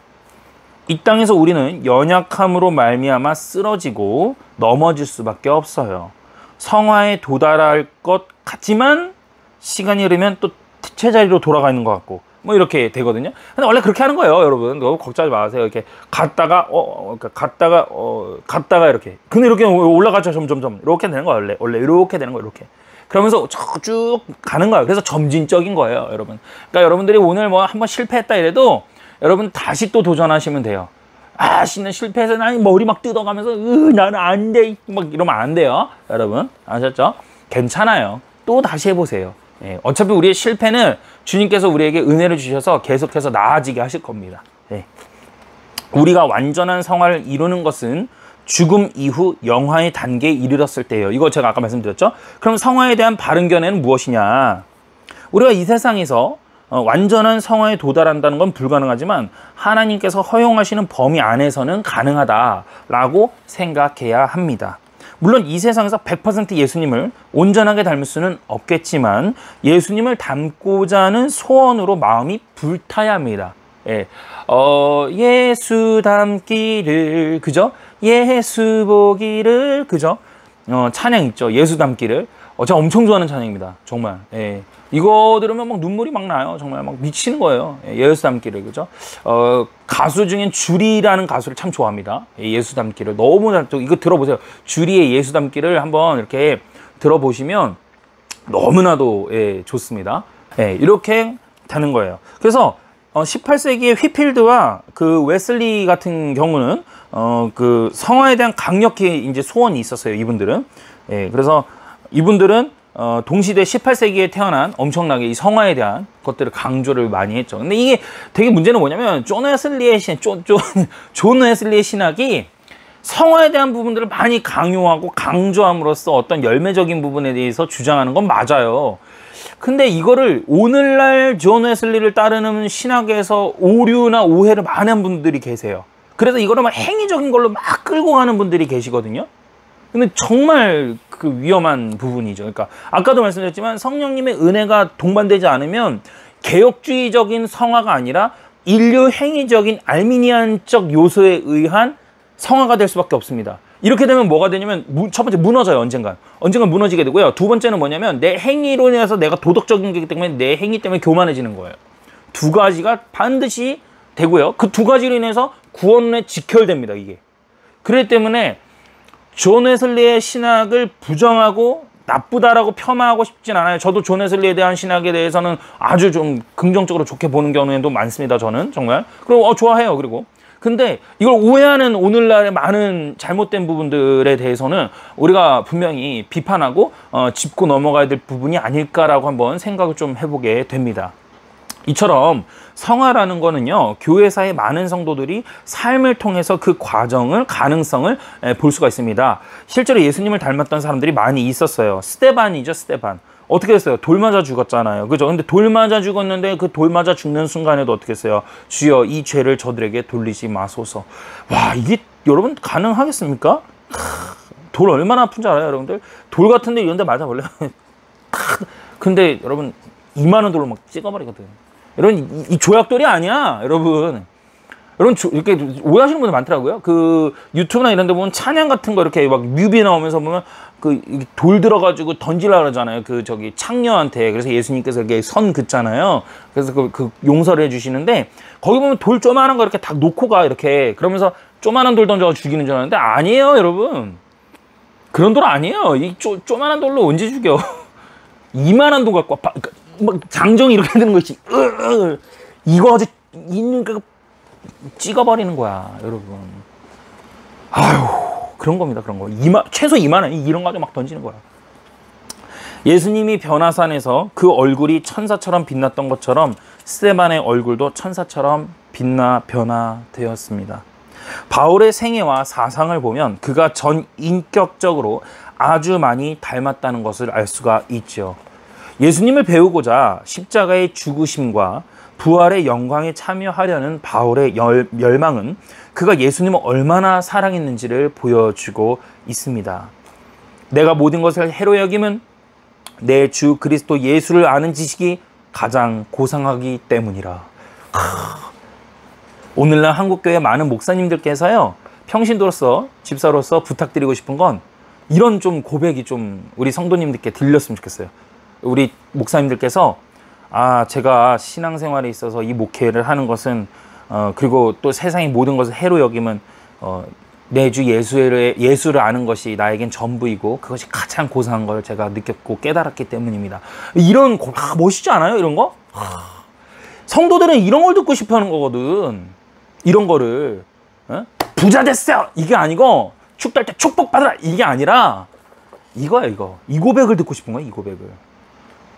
이 땅에서 우리는 연약함으로 말미암아 쓰러지고 넘어질 수밖에 없어요. 성화에 도달할 것 같지만 시간이 흐르면 또 제자리로 돌아가는 것 같고 뭐 이렇게 되거든요. 근데 원래 그렇게 하는 거예요, 여러분. 너무 걱정하지 마세요. 이렇게 갔다가 갔다가 이렇게. 근데 이렇게 올라가죠, 점점점. 이렇게 되는 거예요, 원래 이렇게 되는 거예요, 이렇게. 그러면서 쭉 가는 거예요. 그래서 점진적인 거예요, 여러분. 그러니까 여러분들이 오늘 뭐 한번 실패했다 이래도 여러분 다시 또 도전하시면 돼요. 아, 씨는 실패해서 난 머리 막 뜯어가면서 나는 안 돼. 막 이러면 안 돼요, 여러분. 아셨죠? 괜찮아요. 또 다시 해보세요. 예, 어차피 우리의 실패는 주님께서 우리에게 은혜를 주셔서 계속해서 나아지게 하실 겁니다. 예. 우리가 완전한 성화를 이루는 것은 죽음 이후 영화의 단계에 이르렀을 때예요. 이거 제가 아까 말씀드렸죠? 그럼 성화에 대한 바른 견해는 무엇이냐? 우리가 이 세상에서 완전한 성화에 도달한다는 건 불가능하지만 하나님께서 허용하시는 범위 안에서는 가능하다라고 생각해야 합니다. 물론 이 세상에서 100% 예수님을 온전하게 닮을 수는 없겠지만 예수님을 닮고자 하는 소원으로 마음이 불타야 합니다. 예. 예수 닮기를, 그죠? 예수 보기를, 그죠? 찬양 있죠. 예수 닮기를. 제가 엄청 좋아하는 찬양입니다. 정말. 예. 이거 들으면 막 눈물이 막 나요. 정말 막 미치는 거예요. 예수 닮기를, 그죠? 가수 중엔 주리라는 가수를 참 좋아합니다. 예수 닮기를. 너무 잘, 이거 들어보세요. 주리의 예수 닮기를 한번 이렇게 들어보시면 너무나도, 예, 좋습니다. 예, 이렇게 되는 거예요. 그래서 18세기의 휘필드와 그 웨슬리 같은 경우는 그 성화에 대한 강력히 이제 소원이 있었어요. 이분들은. 예, 그래서 이분들은 동시대 18세기에 태어난 엄청나게 이 성화에 대한 것들을 강조를 많이 했죠. 근데 이게 되게 문제는 뭐냐면 존 웨슬리의 신학이 성화에 대한 부분들을 많이 강요하고 강조함으로써 어떤 열매적인 부분에 대해서 주장하는 건 맞아요. 근데 이거를 오늘날 존 웨슬리를 따르는 신학에서 오류나 오해를 많이 한 분들이 계세요. 그래서 이거를 막 행위적인 걸로 막 끌고 가는 분들이 계시거든요. 근데 정말 그 위험한 부분이죠. 그러니까 아까도 말씀드렸지만 성령님의 은혜가 동반되지 않으면 개혁주의적인 성화가 아니라 인류 행위적인 알미니안적 요소에 의한 성화가 될 수밖에 없습니다. 이렇게 되면 뭐가 되냐면 첫 번째 무너져요. 언젠간 무너지게 되고요. 두 번째는 뭐냐면 내 행위로 인해서 내가 도덕적인 거기 때문에 내 행위 때문에 교만해지는 거예요. 두 가지가 반드시 되고요. 그 두 가지로 인해서 구원에 직결됩니다. 이게. 그렇기 때문에 존 웨슬리의 신학을 부정하고 나쁘다라고 폄하하고 싶진 않아요. 저도 존 웨슬리에 대한 신학에 대해서는 아주 좀 긍정적으로 좋게 보는 경우에도 많습니다. 저는 정말. 그리고 좋아해요. 그리고 근데 이걸 오해하는 오늘날의 많은 잘못된 부분들에 대해서는 우리가 분명히 비판하고 짚고 넘어가야 될 부분이 아닐까라고 한번 생각을 좀 해보게 됩니다. 이처럼 성화라는 거는요, 교회사의 많은 성도들이 삶을 통해서 그 과정을, 가능성을 볼 수가 있습니다. 실제로 예수님을 닮았던 사람들이 많이 있었어요. 스데반이죠, 스데반. 어떻게 했어요? 돌 맞아 죽었잖아요. 그죠? 근데 돌 맞아 죽었는데 그 돌 맞아 죽는 순간에도 어떻게 했어요? 주여, 이 죄를 저들에게 돌리지 마소서. 와, 이게 여러분 가능하겠습니까? 돌 얼마나 아픈지 알아요, 여러분들? 돌 같은데 이런 데 맞아 볼래요? 근데 여러분 2만 원 돌로 막 찍어버리거든. 여러분 이 조약돌이 아니야, 여러분. 여러분 이렇게 오해하시는 분들 많더라고요. 그 유튜브나 이런 데 보면 찬양 같은 거 이렇게 막 뮤비 나오면서 보면 그 돌 들어가지고 던지려고 그러잖아요. 그 저기 창녀한테. 그래서 예수님께서 이렇게 선 긋잖아요. 그래서 그 용서를 해주시는데 거기 보면 돌 조그만한 거 이렇게 다 놓고 가, 이렇게. 그러면서 조그만한 돌 던져서 죽이는 줄 알았는데 아니에요, 여러분. 그런 돌 아니에요. 이 조그만한 돌로 언제 죽여? 2만한 돌 갖고 와. 막 장정이 이렇게 되는 거지. 이거 아주 있는 그 찍어버리는 거야, 여러분. 아유, 그런 겁니다, 그런 거. 최소 2만 원 이런 거 가지고 막 던지는 거야. 예수님이 변화산에서 그 얼굴이 천사처럼 빛났던 것처럼 스데반의 얼굴도 천사처럼 변화되었습니다. 바울의 생애와 사상을 보면 그가 전인격적으로 아주 많이 닮았다는 것을 알 수가 있죠. 예수님을 배우고자 십자가의 죽으심과 부활의 영광에 참여하려는 바울의 열망은 그가 예수님을 얼마나 사랑했는지를 보여주고 있습니다. 내가 모든 것을 해로 여김은 내 주 그리스도 예수를 아는 지식이 가장 고상하기 때문이라. 오늘날 한국교회 많은 목사님들께서요, 평신도로서 집사로서 부탁드리고 싶은 건 이런 좀 고백이 좀 우리 성도님들께 들렸으면 좋겠어요. 우리 목사님들께서 제가 신앙생활에 있어서 이 목회를 하는 것은 그리고 또 세상의 모든 것을 해로 여김은 내 주 예수를 아는 것이 나에겐 전부이고 그것이 가장 고상한 걸 제가 느꼈고 깨달았기 때문입니다. 이런 멋있지 않아요? 이런 거? 성도들은 이런 걸 듣고 싶어 하는 거거든. 이런 거를 부자 됐어요! 이게 아니고 축도할 때 축복받으라! 이게 아니라 이거야 이거. 이 고백을 듣고 싶은 거야, 이 고백을.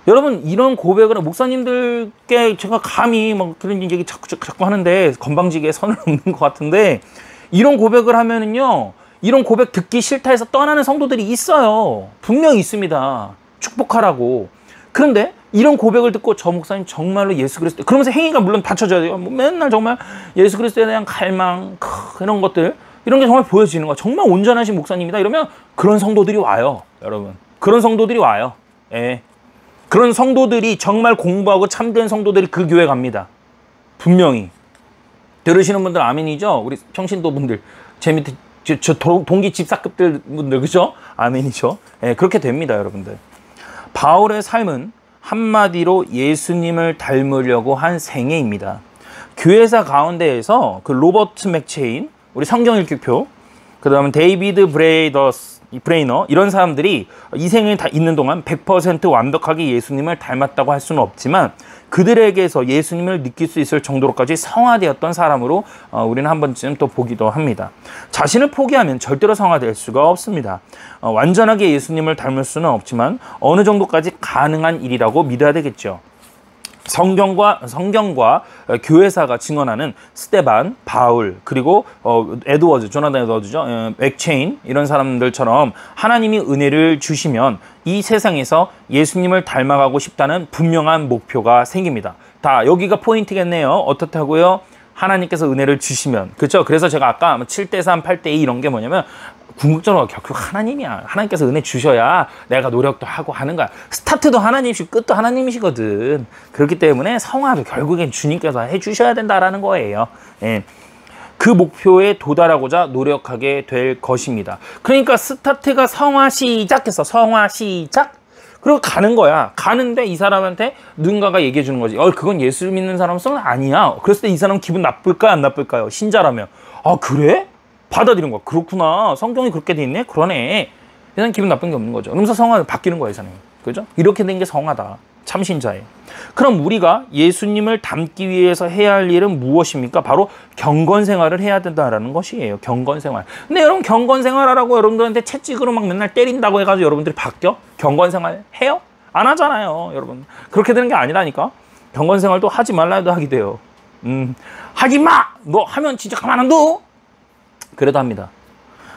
여러분, 이런 고백을 목사님들께 제가 감히 뭐 그런 얘기 자꾸 하는데 건방지게 선을 넘는 것 같은데, 이런 고백을 하면은요, 이런 고백 듣기 싫다 해서 떠나는 성도들이 있어요. 분명히 있습니다. 축복하라고. 그런데 이런 고백을 듣고 저 목사님 정말로 예수 그리스도, 그러면서 행위가 물론 받쳐져야 돼요. 맨날 정말 예수 그리스도에 대한 갈망, 이런 것들, 이런 게 정말 보여지는 거야. 정말 온전하신 목사님이다 이러면 그런 성도들이 와요. 여러분, 그런 성도들이 와요. 예. 그런 성도들이, 정말 공부하고 참된 성도들이 그 교회 갑니다. 분명히. 들으시는 분들 아멘이죠? 우리 평신도 분들, 제 밑에 저 동기 집사급들 분들, 그죠? 아멘이죠? 예, 그렇게 됩니다, 여러분들. 바울의 삶은 한마디로 예수님을 닮으려고 한 생애입니다. 교회사 가운데에서 그 로버트 맥체인, 우리 성경 읽기표, 그 다음에 데이비드 브레이너, 이런 사람들이 이 생을 다 있는 동안 100% 완벽하게 예수님을 닮았다고 할 수는 없지만 그들에게서 예수님을 느낄 수 있을 정도로까지 성화되었던 사람으로 우리는 한 번쯤 또 보기도 합니다. 자신을 포기하면 절대로 성화될 수가 없습니다. 완전하게 예수님을 닮을 수는 없지만 어느 정도까지 가능한 일이라고 믿어야 되겠죠. 성경과 교회사가 증언하는 스데반, 바울, 그리고 조나단 에드워즈죠, 맥체인, 이런 사람들처럼 하나님이 은혜를 주시면 이 세상에서 예수님을 닮아가고 싶다는 분명한 목표가 생깁니다. 다 여기가 포인트겠네요. 어떻다고요? 하나님께서 은혜를 주시면, 그렇죠? 그래서 제가 아까 7대3, 8대2 이런 게 뭐냐면 궁극적으로 결국 하나님이야. 하나님께서 은혜 주셔야 내가 노력도 하고 하는 거야. 스타트도 하나님이시고 끝도 하나님이시거든. 그렇기 때문에 성화도 결국엔 주님께서 해주셔야 된다라는 거예요. 예. 그 목표에 도달하고자 노력하게 될 것입니다. 그러니까 스타트가 성화 시작했어. 성화 시작. 그리고 가는 거야. 가는데 이 사람한테 누군가가 얘기해 주는 거지. 그건 예수 믿는 사람은 아니야. 그랬을 때 이 사람 기분 나쁠까요? 안 나쁠까요? 신자라면. 그래? 받아들이는 거야. 그렇구나. 성경이 그렇게 돼 있네? 그러네. 이 사람 기분 나쁜 게 없는 거죠. 그러면서 성화가 바뀌는 거예요, 이 사람이. 그죠? 이렇게 된 게 성화다. 참신자예요. 그럼 우리가 예수님을 닮기 위해서 해야 할 일은 무엇입니까? 바로 경건 생활을 해야 된다는 것이에요. 경건 생활. 근데 여러분, 경건 생활하라고 여러분들한테 채찍으로 막 맨날 때린다고 해가지고 여러분들이 바뀌어? 경건 생활 해요? 안 하잖아요, 여러분. 그렇게 되는 게 아니라니까. 경건 생활도 하지 말라 해도 하게 돼요. 하지 마! 너 하면 진짜 가만 안 둬! 그래도 합니다.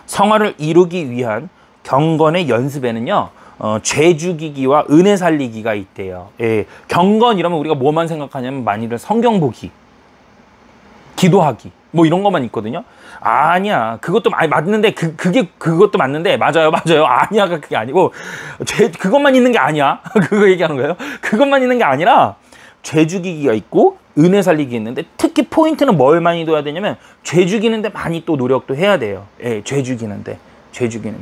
성화를 이루기 위한 경건의 연습에는요, 죄 죽이기와 은혜 살리기가 있대요. 예, 경건 이러면 우리가 뭐만 생각하냐면 많이들 성경 보기, 기도하기, 뭐 이런 것만 있거든요. 아니야. 그것도 맞는데, 그것도 맞는데, 맞아요. 아니야가 그게 아니고, 그것만 있는 게 아니야. 그거 얘기하는 거예요. 그것만 있는 게 아니라, 죄 죽이기가 있고, 은혜 살리기 있는데, 특히 포인트는 뭘 많이 둬야 되냐면 죄 죽이는데 많이 또 노력도 해야 돼요. 예, 죄 죽이는데.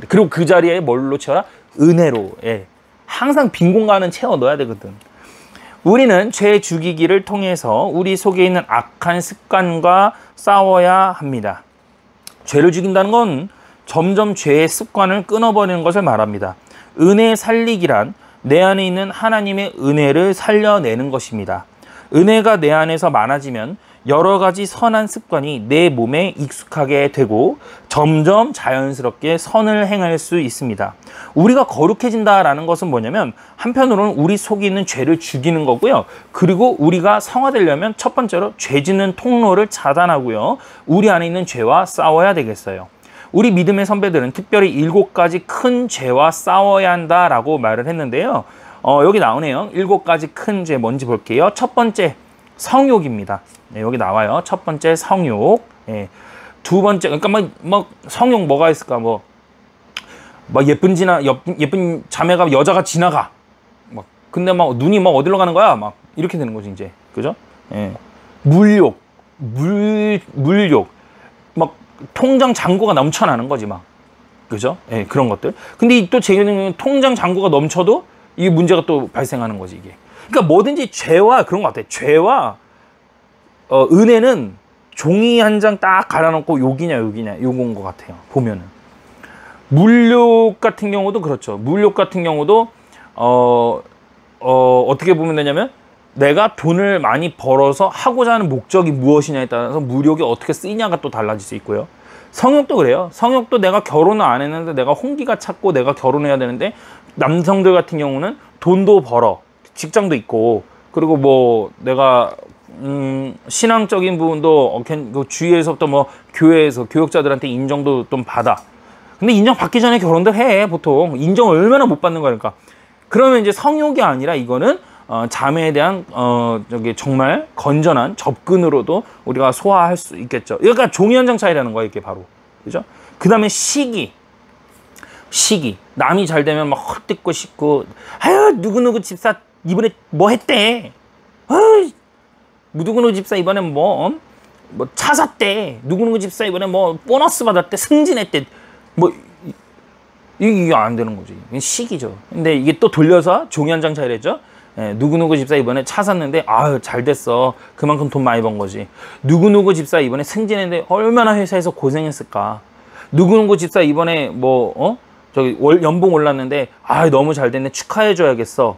그리고 그 자리에 뭘로 채워라? 은혜로. 예, 항상 빈 공간은 채워 넣어야 되거든. 우리는 죄 죽이기를 통해서 우리 속에 있는 악한 습관과 싸워야 합니다. 죄를 죽인다는 건 점점 죄의 습관을 끊어버리는 것을 말합니다. 은혜 살리기란 내 안에 있는 하나님의 은혜를 살려내는 것입니다. 은혜가 내 안에서 많아지면 여러 가지 선한 습관이 내 몸에 익숙하게 되고 점점 자연스럽게 선을 행할 수 있습니다. 우리가 거룩해진다라는 것은 뭐냐면 한편으로는 우리 속에 있는 죄를 죽이는 거고요. 그리고 우리가 성화되려면 첫 번째로 죄 짓는 통로를 차단하고요. 우리 안에 있는 죄와 싸워야 되겠어요. 우리 믿음의 선배들은 특별히 7가지 큰 죄와 싸워야 한다라고 말을 했는데요. 여기 나오네요. 7가지 큰 죄 뭔지 볼게요. 첫 번째 성욕입니다. 네, 여기 나와요. 첫 번째 성욕. 네. 두 번째 그러니까 막 성욕 뭐가 있을까? 막 예쁜 자매가 여자가 지나가. 막 근데 막 눈이 막 어디로 가는 거야? 막 이렇게 되는 거지 이제. 그죠? 예. 물욕. 물욕. 막 통장 잔고가 넘쳐나는 거지 막. 그죠? 예, 그런 것들. 근데 또 제 경우는 통장 잔고가 넘쳐도 이게 문제가 또 발생하는 거지 이게. 그러니까 뭐든지 죄와 그런 것 같아. 죄와 은혜는 종이 한 장 딱 갈아놓고 욕이냐 요건 것 같아요. 보면은 물욕 같은 경우도 그렇죠. 물욕 같은 경우도 어떻게 보면 되냐면 내가 돈을 많이 벌어서 하고자 하는 목적이 무엇이냐에 따라서 물욕이 어떻게 쓰이냐가 또 달라질 수 있고요. 성욕도 그래요. 성욕도 내가 결혼을 안 했는데 내가 홍기가 찼고 내가 결혼해야 되는데 남성들 같은 경우는 돈도 벌어 직장도 있고 그리고 뭐 내가 신앙적인 부분도 주위에서부터 뭐 교회에서 교육자들한테 인정도 좀 받아. 근데 인정받기 전에 결혼들 해. 보통 인정을 얼마나 못 받는 거니까. 그러면 이제 성욕이 아니라 이거는 자매에 대한 정말 건전한 접근으로도 우리가 소화할 수 있겠죠. 그러니까 종이 한 장 차이라는 거예요, 이게 바로. 그죠? 그 다음에 시기. 남이 잘 되면 막 헛듣고 싶고, 아유, 누구누구 집사 이번에 뭐 했대? 아유, 누구누구 집사 이번에 뭐 차 샀대. 누구누구 집사 이번에 뭐 보너스 받았대. 승진했대. 뭐, 이게 안 되는 거지. 시기죠. 근데 이게 또 돌려서 종이 한 장 차이랬죠? 예, 누구누구 집사 이번에 차 샀는데 아유 잘 됐어. 그만큼 돈 많이 번 거지. 누구누구 집사 이번에 승진했는데 얼마나 회사에서 고생했을까. 누구누구 집사 이번에 뭐 연봉 올랐는데 아 너무 잘 됐네 축하해줘야겠어.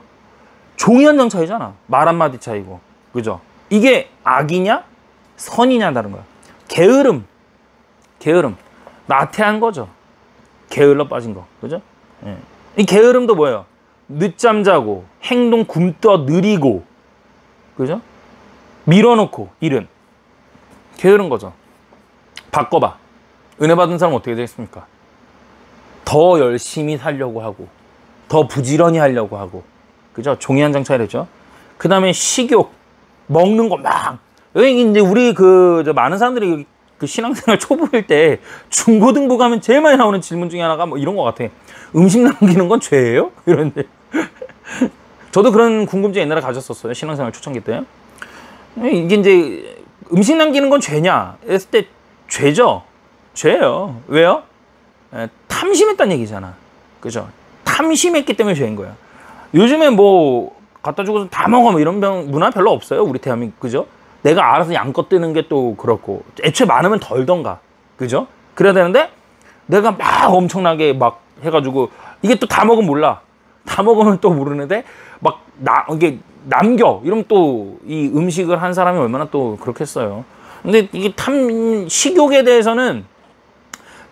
종이 한 장 차이잖아. 말 한마디 차이고. 그죠? 이게 악이냐 선이냐 다른 거야. 게으름 나태한 거죠. 게을러 빠진 거. 그죠? 예. 이 게으름도 뭐예요? 늦잠 자고 행동 굼떠 느리고 그죠? 밀어놓고 일은 게으른 거죠. 바꿔봐. 은혜 받은 사람 어떻게 되겠습니까? 더 열심히 살려고 하고 더 부지런히 하려고 하고 그죠? 종이 한 장 차이랬죠. 그 다음에 식욕 먹는 거 막 여기 이제 우리 많은 사람들이 그 신앙생활 초보일 때 중고등부 가면 제일 많이 나오는 질문 중에 하나가 뭐 이런 거 같아. 음식 남기는 건 죄예요? 이런데 저도 그런 궁금증 옛날에 가졌었어요. 신앙생활 초창기 때. 이게 이제 음식 남기는 건 죄냐 했을 때 죄죠. 죄예요. 왜요? 탐심했다는 얘기잖아. 그죠? 탐심했기 때문에 죄인 거야. 요즘에 뭐 갖다 주고서 다 먹어 뭐 이런 문화 별로 없어요. 우리 대한민국. 그죠? 내가 알아서 양껏 뜨는 게 또 그렇고 애초에 많으면 덜던가. 그죠? 그래야 되는데 내가 막 엄청나게 막 해가지고 이게 또 다 먹으면 몰라. 다 먹으면 또 모르는데 막 이게 남겨 이러면 또 이 음식을 한 사람이 얼마나 또 그렇겠어요. 근데 이게 식욕에 대해서는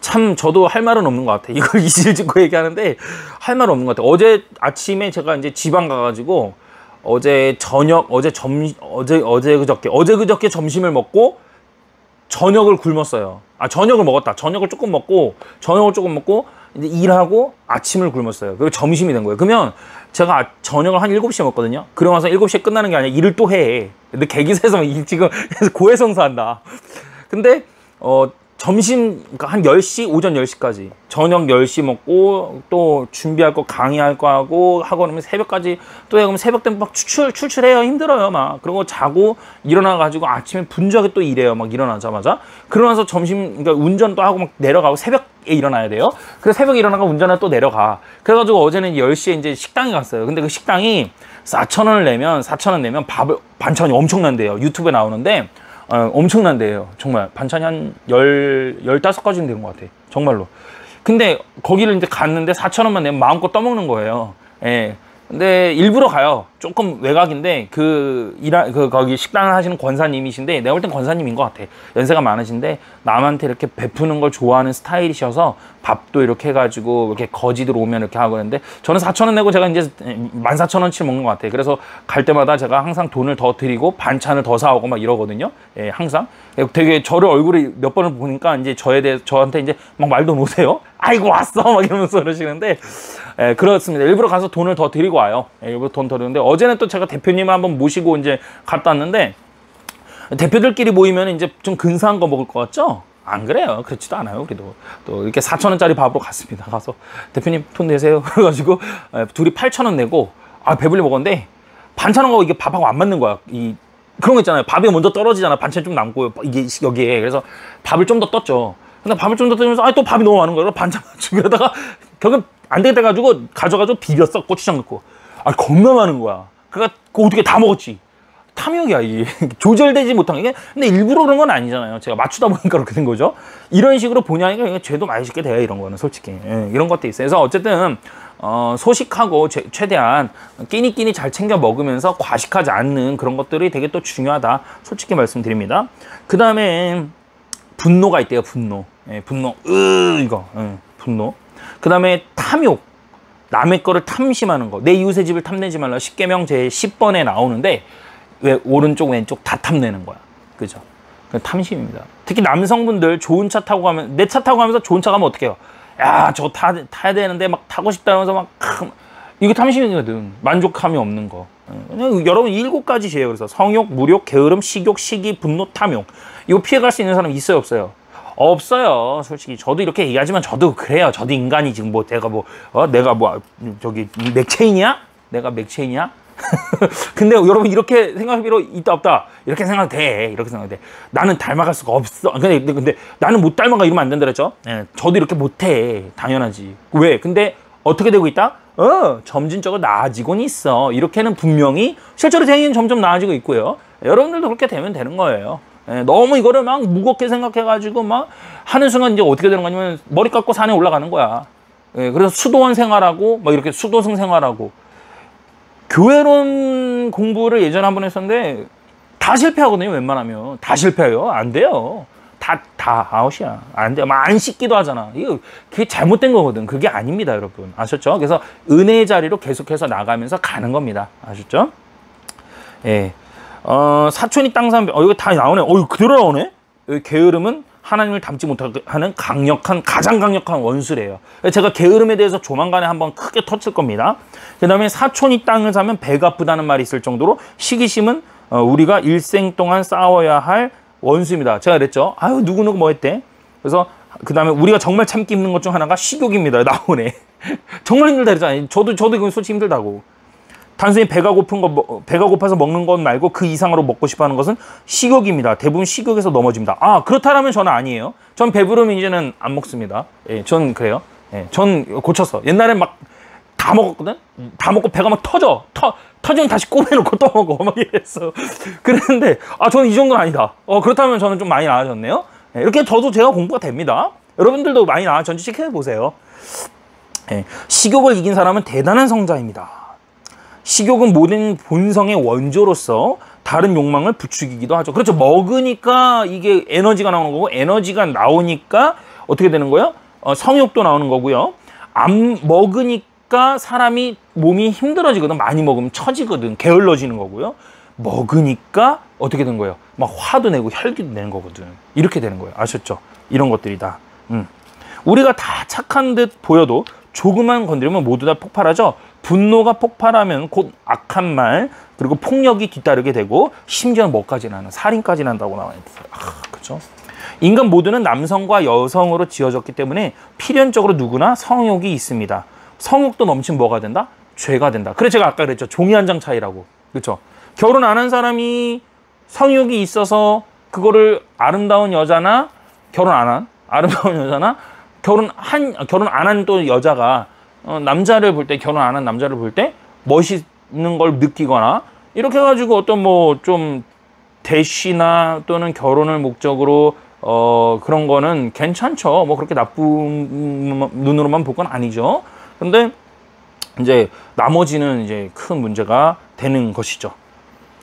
참 저도 할 말은 없는 것 같아. 이걸 이질 짓고 얘기하는데 할 말은 없는 것 같아. 어제 아침에 제가 이제 지방 가가지고 어제 그저께 점심을 먹고 저녁을 굶었어요. 저녁을 먹었다. 저녁을 조금 먹고 이제 일하고 아침을 굶었어요. 그리고 점심이 된 거예요. 그러면 제가 저녁을 한 7시에 먹거든요. 그러고 나서 7시에 끝나는 게 아니라 일을 또 해. 근데 계기사에서 지금 고해성사한다. 근데 점심 그러니까 한 10시 오전 10시까지 저녁 10시 먹고 또 준비할 거 강의할 거 하고 그러면 새벽까지 또 해. 그러면 새벽 되면 막 출출해요. 힘들어요 막. 그리고 자고 일어나 가지고 아침에 분주하게 또 일해요. 막 일어나자마자. 그러면서 그러니까 운전도 하고 막 내려가고 새벽에 일어나야 돼요. 그래서 새벽에 일어나가 운전을 또 내려가. 그래가지고 어제는 10시에 이제 식당에 갔어요. 근데 그 식당이 4,000원 내면 반찬이 엄청난데요. 유튜브에 나오는데 엄청난데요. 정말 반찬이 한 15가지는 된 것 같아. 정말로. 근데 거기를 이제 갔는데 4,000원만 내면 마음껏 떠먹는 거예요. 예. 근데 일부러 가요. 조금 외곽인데 거기 식당을 하시는 권사님이신데 내가 볼 땐 권사님인 것 같아. 연세가 많으신데 남한테 이렇게 베푸는 걸 좋아하는 스타일이셔서 밥도 이렇게 해가지고 이렇게 거지들 오면 이렇게 하고 있는데 저는 4,000원 내고 제가 이제 14,000원치 먹는 것 같아요. 그래서 갈 때마다 제가 항상 돈을 더 드리고 반찬을 더 사오고 막 이러거든요. 예, 항상. 되게 저를 얼굴을 몇 번을 보니까 이제 저한테 이제 막 말도 못해요. 아이고 왔어 막 이러면서 그러시는데 예, 그렇습니다. 일부러 가서 돈을 더 드리고 와요. 예, 일부러 돈 더 드리는데 어제는 또 제가 대표님을 한번 모시고 이제 갔다 왔는데 대표들끼리 모이면 이제 좀 근사한 거 먹을 것 같죠? 안 그래요. 그렇지도 않아요. 우리도 또 이렇게 4,000원짜리 밥으로 갔습니다. 가서 대표님 돈 내세요. 그래가지고 둘이 8,000원 내고 배불리 먹었는데 반찬하고 이게 밥하고 안 맞는 거야. 그런 거 있잖아요. 밥이 먼저 떨어지잖아. 반찬 좀 남고 이게 여기에. 그래서 밥을 좀 더 떴죠. 근데 밥을 좀 더 뜨면서 또 밥이 너무 많은 거예요. 반찬 맞추고 그러다가 결국 안 되겠다 가지고 가져가지고 비볐어. 고추장 넣고. 겁나 많은 거야. 그러니까 어떻게 다 먹었지. 탐욕이야 이게. 조절되지 못한 게. 근데 일부러 그런 건 아니잖아요. 제가 맞추다 보니까 그렇게 된 거죠. 이런 식으로 보냐니까 죄도 많이 짓게 돼요. 이런 거는 솔직히. 예, 이런 것도 있어요. 그래서 어쨌든 소식하고 최대한 끼니끼니 잘 챙겨 먹으면서 과식하지 않는 그런 것들이 되게 또 중요하다. 솔직히 말씀드립니다. 그 다음에 분노가 있대요. 분노. 예, 분노. 분노. 그 다음에 탐욕. 남의 거를 탐심하는 거. 내 이웃의 집을 탐내지 말라. 10계명 제 10번에 나오는데 왜 오른쪽 왼쪽 다 탐내는 거야. 그죠? 그 탐심입니다. 특히 남성분들 좋은 차 타고 가면 내 차 타고 가면서 좋은 차 가면 어떡해요? 야, 저거 타야 되는데 막 타고 싶다면서 막 이게 탐심이거든. 만족감이 없는 거. 그냥 여러분 7가지 죄예요. 그래서 성욕, 무욕, 게으름, 식욕, 시기, 분노, 탐욕. 이거 피해갈 수 있는 사람 있어요, 없어요? 없어요. 솔직히 저도 이렇게 얘기하지만 저도 그래요. 저도 인간이 지금 내가 저기 맥체인이야? 내가 맥체인이야? 근데 여러분 이렇게 생각할 필요 있다 없다 이렇게 생각도 돼. 이렇게 생각도 돼. 나는 닮아갈 수가 없어. 근데 나는 못 닮아가 이러면 안 된다 그랬죠. 예, 저도 이렇게 못해. 당연하지. 왜? 근데 어떻게 되고 있다? 점진적으로 나아지곤 있어. 이렇게는 분명히 실제로 대행은 점점 나아지고 있고요. 여러분들도 그렇게 되면 되는 거예요. 예, 너무 이거를 막 무겁게 생각해가지고 막 하는 순간 이제 어떻게 되는 거냐면 머리 깎고 산에 올라가는 거야. 예, 그래서 수도원 생활하고 막 이렇게 수도승 생활하고 교회론 공부를 예전에 한번 했었는데 다 실패하거든요. 웬만하면 다 실패해요. 안 돼요. 다 아웃이야. 안 돼. 막 안 씻기도 하잖아. 그게 잘못된 거거든. 그게 아닙니다, 여러분. 아셨죠? 그래서 은혜의 자리로 계속해서 나가면서 가는 겁니다. 아셨죠? 예. 사촌이 땅 사람, 이거 다 나오네. 이거 그대로 나오네? 여기 게으름은 하나님을 닮지 못하는 가장 강력한 원수래요. 제가 게으름에 대해서 조만간에 한번 크게 터칠 겁니다. 그 다음에 사촌이 땅을 사면 배가 아프다는 말이 있을 정도로 시기심은 우리가 일생 동안 싸워야 할 원수입니다. 제가 그랬죠. 누구누구 뭐 했대. 그래서 그 다음에 우리가 정말 참기 힘든 것 중 하나가 식욕입니다. 나오네. 정말 힘들다 그랬잖아요. 저도 이건 솔직히 힘들다고. 단순히 배가 고파서 먹는 것 말고 그 이상으로 먹고 싶어 하는 것은 식욕입니다. 대부분 식욕에서 넘어집니다. 그렇다면 저는 아니에요. 전 배부르면 이제는 안 먹습니다. 예, 전 그래요. 예, 전 고쳤어. 옛날엔 막 다 먹었거든? 다 먹고 배가 막 터지면 다시 꼬매놓고 또 먹어. 막 이랬어. 그랬는데, 저는 이 정도는 아니다. 그렇다면 저는 좀 많이 나아졌네요. 예, 이렇게 저도 제가 공부가 됩니다. 여러분들도 많이 나아졌는지 체크해보세요. 예, 식욕을 이긴 사람은 대단한 성자입니다. 식욕은 모든 본성의 원조로서 다른 욕망을 부추기기도 하죠. 그렇죠. 먹으니까 이게 에너지가 나오는 거고 에너지가 나오니까 어떻게 되는 거예요? 성욕도 나오는 거고요. 안 먹으니까 사람이 몸이 힘들어지거든. 많이 먹으면 처지거든. 게을러지는 거고요. 먹으니까 어떻게 된 거예요? 막 화도 내고 혈기도 내는 거거든. 이렇게 되는 거예요. 아셨죠? 이런 것들이다. 우리가 다 착한 듯 보여도 조금만 건드리면 모두 다 폭발하죠. 분노가 폭발하면 곧 악한 말 그리고 폭력이 뒤따르게 되고 심지어는 뭐까지 나는 살인까지 난다고 나와 있어요. 그렇죠? 인간 모두는 남성과 여성으로 지어졌기 때문에 필연적으로 누구나 성욕이 있습니다. 성욕도 넘치면 뭐가 된다? 죄가 된다. 그래서 제가 아까 그랬죠. 종이 한 장 차이라고. 그렇죠? 결혼 안 한 사람이 성욕이 있어서 그거를 아름다운 여자나 결혼 안 한 아름다운 여자나 결혼 안 한 또 여자가 남자를 볼 때, 결혼 안 한 남자를 볼 때 멋있는 걸 느끼거나 이렇게 해가지고 어떤 뭐 좀 대시나 또는 결혼을 목적으로 그런 거는 괜찮죠. 뭐 그렇게 나쁜 눈으로만 볼 건 아니죠. 근데 이제 나머지는 이제 큰 문제가 되는 것이죠.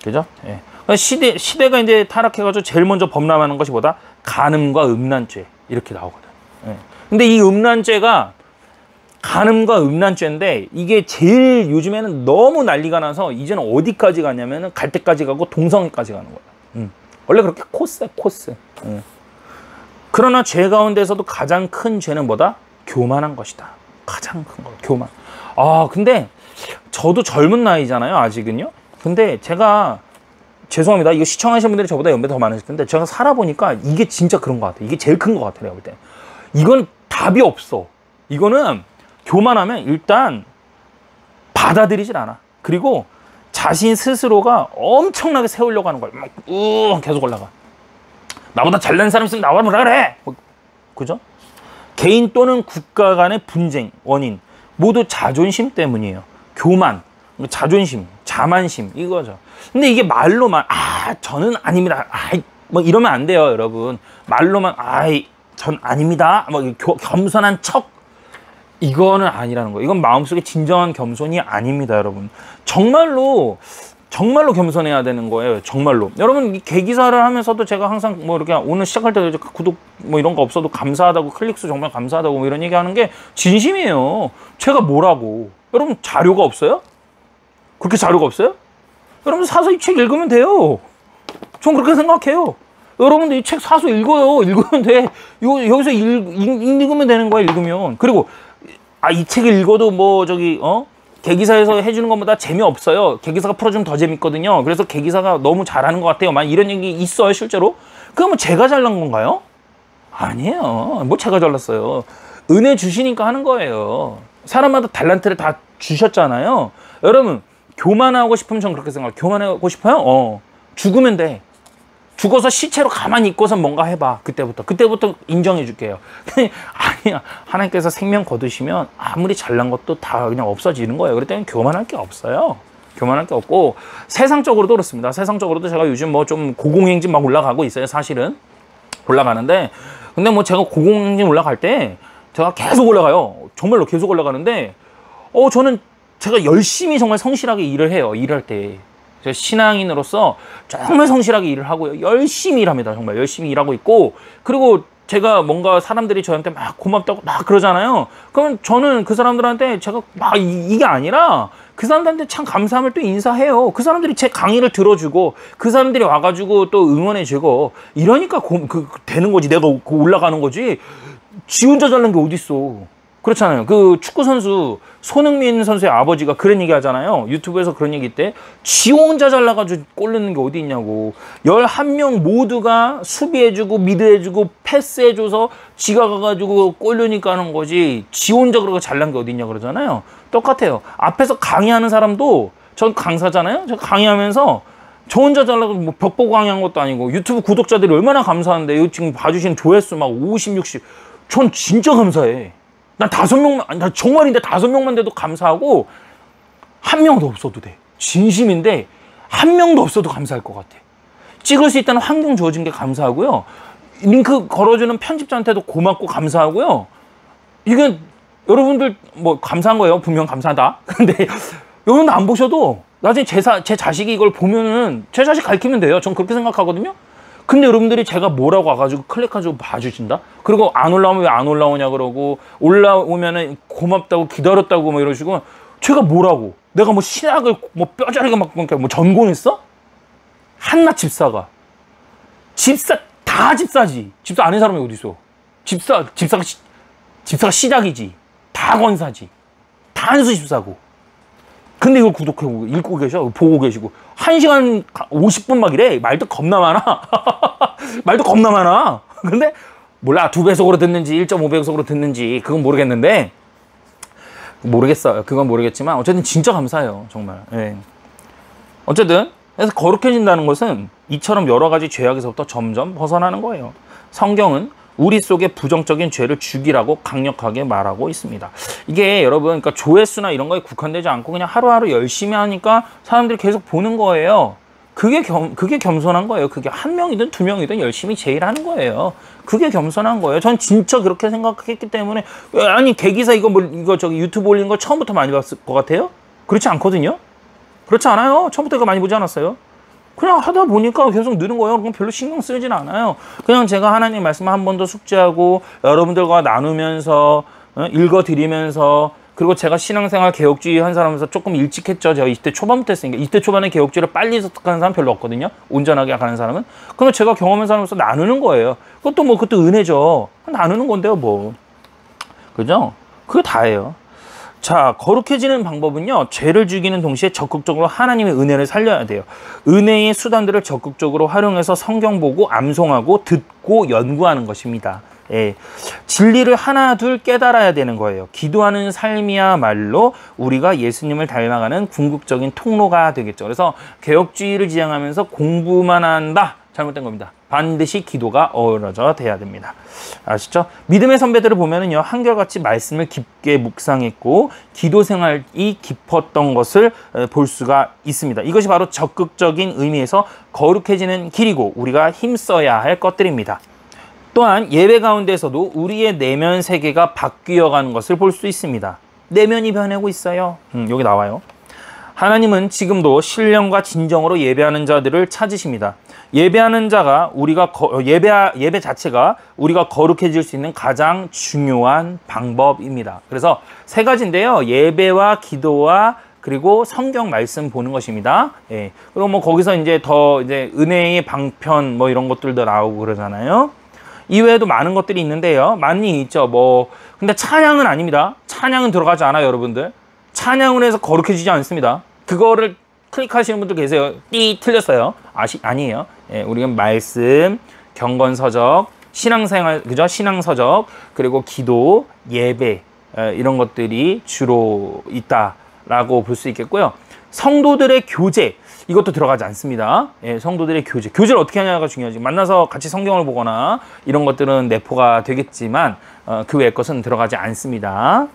그죠? 예. 시대가 이제 타락해가지고 제일 먼저 범람하는 것이 뭐다? 간음과 음란죄. 이렇게 나오거든. 예. 근데 이 음란죄가 간음과 음란죄인데 이게 제일 요즘에는 너무 난리가 나서 이제는 어디까지 가냐면은 갈 때까지 가고 동성애까지 가는 거야. 원래 그렇게 코스야, 코스. 그러나 죄 가운데서도 가장 큰 죄는 뭐다? 교만한 것이다. 가장 큰 거, 교만. 아, 근데 저도 젊은 나이잖아요, 아직은요. 근데 제가 죄송합니다. 이거 시청하시는 분들이 저보다 연배 더 많으실 텐데 제가 살아보니까 이게 진짜 그런 것 같아요. 이게 제일 큰 것 같아요, 내가 볼 때. 이건 답이 없어. 이거는 교만하면 일단 받아들이질 않아. 그리고 자신 스스로가 엄청나게 세우려고 하는 거야. 막 계속 올라가. 나보다 잘난 사람 있으면 나와 뭐라 그래. 그죠? 개인 또는 국가 간의 분쟁 원인 모두 자존심 때문이에요. 교만, 자존심, 자만심 이거죠. 근데 이게 말로만 저는 아닙니다. 뭐 이러면 안 돼요, 여러분. 말로만 전 아닙니다. 뭐 겸손한 척 이거는 아니라는 거예요. 이건 마음속에 진정한 겸손이 아닙니다, 여러분. 정말로 겸손해야 되는 거예요. 정말로. 여러분, 이 개기사를 하면서도 제가 항상 뭐 이렇게 오늘 시작할 때도 구독 뭐 이런 거 없어도 감사하다고, 클릭수 정말 감사하다고 뭐 이런 얘기 하는 게 진심이에요. 제가 뭐라고. 여러분, 자료가 없어요? 그렇게 자료가 없어요? 여러분, 사서 이 책 읽으면 돼요. 전 그렇게 생각해요. 여러분들 이 책 사서 읽어요. 읽으면 돼. 여기서 읽으면 되는 거야, 읽으면. 그리고, 이 책을 읽어도 뭐, 개기사에서 해주는 것보다 재미없어요. 개기사가 풀어주면 더 재밌거든요. 그래서 개기사가 너무 잘하는 것 같아요. 막 이런 얘기 있어요, 실제로. 그러면 제가 잘난 건가요? 아니에요. 뭐 제가 잘났어요. 은혜 주시니까 하는 거예요. 사람마다 달란트를 다 주셨잖아요. 여러분, 교만하고 싶으면 전 그렇게 생각해요. 교만하고 싶어요? 죽으면 돼. 죽어서 시체로 가만히 있고서 뭔가 해봐. 그때부터 인정해 줄게요. 아니야. 하나님께서 생명 거두시면 아무리 잘난 것도 다 그냥 없어지는 거예요. 그랬더니 교만할 게 없어요. 교만할 게 없고, 세상적으로도 그렇습니다. 세상적으로도 제가 요즘 뭐 좀 고공행진 막 올라가고 있어요. 사실은. 올라가는데, 근데 뭐 제가 고공행진 올라갈 때 제가 계속 올라가요. 정말로 계속 올라가는데, 저는 제가 열심히 정말 성실하게 일을 해요. 일할 때. 제가 신앙인으로서 정말 성실하게 일을 하고요. 열심히 일합니다. 정말 열심히 일하고 있고, 그리고 제가 뭔가 사람들이 저한테 막 고맙다고 막 그러잖아요. 그러면 저는 그 사람들한테 제가 막 이게 아니라 그 사람들한테 참 감사함을 또 인사해요. 그 사람들이 제 강의를 들어주고 그 사람들이 와가지고 또 응원해주고 이러니까 되는 거지. 내가 올라가는 거지. 지 혼자 잘난 게 어딨어. 그렇잖아요. 그 축구선수 손흥민 선수의 아버지가 그런 얘기 하잖아요. 유튜브에서 그런 얘기 때 지 혼자 잘나가지고 골 넣는 게 어디 있냐고. 11명 모두가 수비해주고 미드해주고 패스해줘서 지가 가가지고 골 넣으니까 하는 거지 지 혼자 그러고 잘난 게 어디 있냐 그러잖아요. 똑같아요. 앞에서 강의하는 사람도 전 강사잖아요. 저 강의하면서 저 혼자 잘나고 뭐 벽 보고 강의한 것도 아니고 유튜브 구독자들이 얼마나 감사한데 지금 봐주시는 조회수 막 50, 60 전 진짜 감사해. 난 5명만, 나 정말인데 5명만 돼도 감사하고, 1명도 없어도 돼. 진심인데, 1명도 없어도 감사할 것 같아. 찍을 수 있다는 환경 주어진 게 감사하고요. 링크 걸어주는 편집자한테도 고맙고 감사하고요. 이게, 여러분들, 뭐, 감사한 거예요. 분명 감사하다. 근데, 여러분들 안 보셔도, 나중에 제 자식이 이걸 보면은, 제 자식 가르치면 돼요. 전 그렇게 생각하거든요. 근데 여러분들이 제가 뭐라고 와가지고 클릭해가지고 봐주신다? 그리고 안 올라오면 왜 안 올라오냐 그러고, 올라오면은 고맙다고 기다렸다고 뭐 이러시고, 제가 뭐라고? 내가 뭐 신학을 뭐 뼈저리게 막 뭐 전공했어? 한낱 집사가. 다 집사지. 집사 아는 사람이 어디 있어? 집사가 시작이지. 다 권사지. 다 한수 집사고. 근데 이걸 구독하고 읽고 계셔. 보고 계시고 1시간 50분 막 이래. 말도 겁나 많아. 말도 겁나 많아. 근데 몰라. 2배속으로 듣는지 1.5배속으로 듣는지 그건 모르겠는데 모르겠어요. 그건 모르겠지만 어쨌든 진짜 감사해요. 정말. 예. 어쨌든 그래서 거룩해진다는 것은 이처럼 여러 가지 죄악에서부터 점점 벗어나는 거예요. 성경은 우리 속에 부정적인 죄를 죽이라고 강력하게 말하고 있습니다. 이게 여러분, 그러니까 조회수나 이런 거에 국한되지 않고 그냥 하루하루 열심히 하니까 사람들이 계속 보는 거예요. 그게 겸손한 거예요. 그게 1명이든 2명이든 열심히 제일 하는 거예요. 그게 겸손한 거예요. 전 진짜 그렇게 생각했기 때문에, 아니, 개기사 이거 유튜브 올린 거 처음부터 많이 봤을 것 같아요? 그렇지 않거든요? 그렇지 않아요? 처음부터 이거 많이 보지 않았어요? 그냥 하다 보니까 계속 느는 거예요. 그럼 별로 신경 쓰진 않아요. 그냥 제가 하나님 말씀 한 번 더 숙지하고 여러분들과 나누면서 읽어드리면서, 그리고 제가 신앙생활 개혁주의 한 사람에서 조금 일찍 했죠. 제가 20대 초반부터 했으니까. 20대 초반에 개혁주의를 빨리 습득하는 사람 별로 없거든요. 온전하게 가는 사람은. 그러면 제가 경험한 사람으로서 나누는 거예요. 그것도 뭐 그것도 은혜죠. 나누는 건데요 뭐. 그죠? 그게 다예요. 자, 거룩해지는 방법은요, 죄를 죽이는 동시에 적극적으로 하나님의 은혜를 살려야 돼요. 은혜의 수단들을 적극적으로 활용해서 성경 보고 암송하고 듣고 연구하는 것입니다. 예. 진리를 하나 둘 깨달아야 되는 거예요. 기도하는 삶이야말로 우리가 예수님을 닮아가는 궁극적인 통로가 되겠죠. 그래서 개혁주의를 지향하면서 공부만 한다, 잘못된 겁니다. 반드시 기도가 어우러져 돼야 됩니다. 아시죠? 믿음의 선배들을 보면은요, 한결같이 말씀을 깊게 묵상했고 기도 생활이 깊었던 것을 볼 수가 있습니다. 이것이 바로 적극적인 의미에서 거룩해지는 길이고 우리가 힘써야 할 것들입니다. 또한 예배 가운데서도 우리의 내면 세계가 바뀌어가는 것을 볼 수 있습니다. 내면이 변하고 있어요. 여기 나와요. 하나님은 지금도 신령과 진정으로 예배하는 자들을 찾으십니다. 예배하는 자가 예배 자체가 우리가 거룩해질 수 있는 가장 중요한 방법입니다. 그래서 세 가지인데요. 예배와 기도와 그리고 성경 말씀 보는 것입니다. 예. 그리고 뭐 거기서 이제 더 은혜의 방편 뭐 이런 것들도 나오고 그러잖아요. 이외에도 많은 것들이 있는데요. 많이 있죠. 근데 찬양은 아닙니다. 찬양은 들어가지 않아요, 여러분들. 찬양을 해서 거룩해지지 않습니다. 그거를 클릭하시는 분들 계세요. 틀렸어요. 아니에요. 예, 우리가 말씀, 경건서적, 신앙생활, 그죠? 신앙서적, 그리고 기도, 예배, 이런 것들이 주로 있다라고 볼 수 있겠고요. 성도들의 교제, 이것도 들어가지 않습니다. 예, 성도들의 교제를 어떻게 하냐가 중요하지. 만나서 같이 성경을 보거나 이런 것들은 내포가 되겠지만 그 외의 것은 들어가지 않습니다.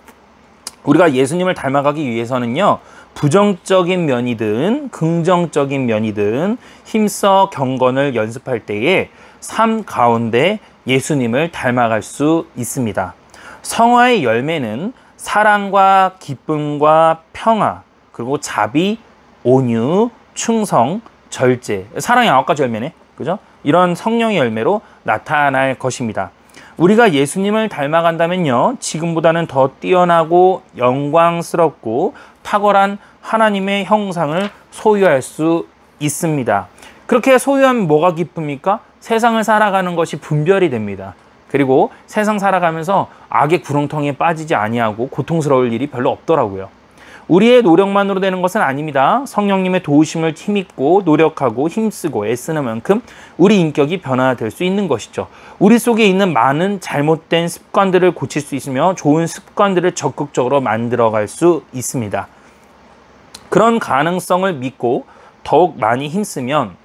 우리가 예수님을 닮아가기 위해서는요, 부정적인 면이든 긍정적인 면이든 힘써 경건을 연습할 때에 삶 가운데 예수님을 닮아갈 수 있습니다. 성화의 열매는 사랑과 기쁨과 평화, 그리고 자비, 온유, 충성, 절제, 사랑의 9가지 열매네, 그죠? 이런 성령의 열매로 나타날 것입니다. 우리가 예수님을 닮아간다면요, 지금보다는 더 뛰어나고 영광스럽고 탁월한 하나님의 형상을 소유할 수 있습니다. 그렇게 소유하면 뭐가 기쁩니까? 세상을 살아가는 것이 분별이 됩니다. 그리고 세상 살아가면서 악의 구렁텅이에 빠지지 아니하고 고통스러울 일이 별로 없더라고요. 우리의 노력만으로 되는 것은 아닙니다. 성령님의 도우심을 힘입고 노력하고 힘쓰고 애쓰는 만큼 우리 인격이 변화될 수 있는 것이죠. 우리 속에 있는 많은 잘못된 습관들을 고칠 수 있으며 좋은 습관들을 적극적으로 만들어갈 수 있습니다. 그런 가능성을 믿고 더욱 많이 힘쓰면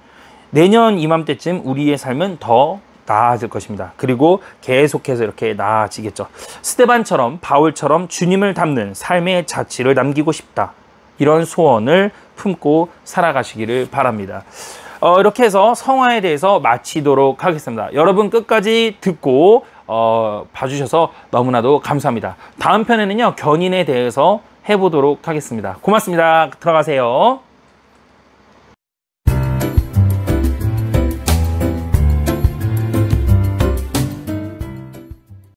내년 이맘때쯤 우리의 삶은 더 나아질 것입니다. 그리고 계속해서 이렇게 나아지겠죠. 스데반처럼, 바울처럼 주님을 닮는 삶의 자취를 남기고 싶다, 이런 소원을 품고 살아가시기를 바랍니다. 이렇게 해서 성화에 대해서 마치도록 하겠습니다. 여러분 끝까지 듣고 봐주셔서 너무나도 감사합니다. 다음 편에는요, 견인에 대해서 해보도록 하겠습니다. 고맙습니다. 들어가세요.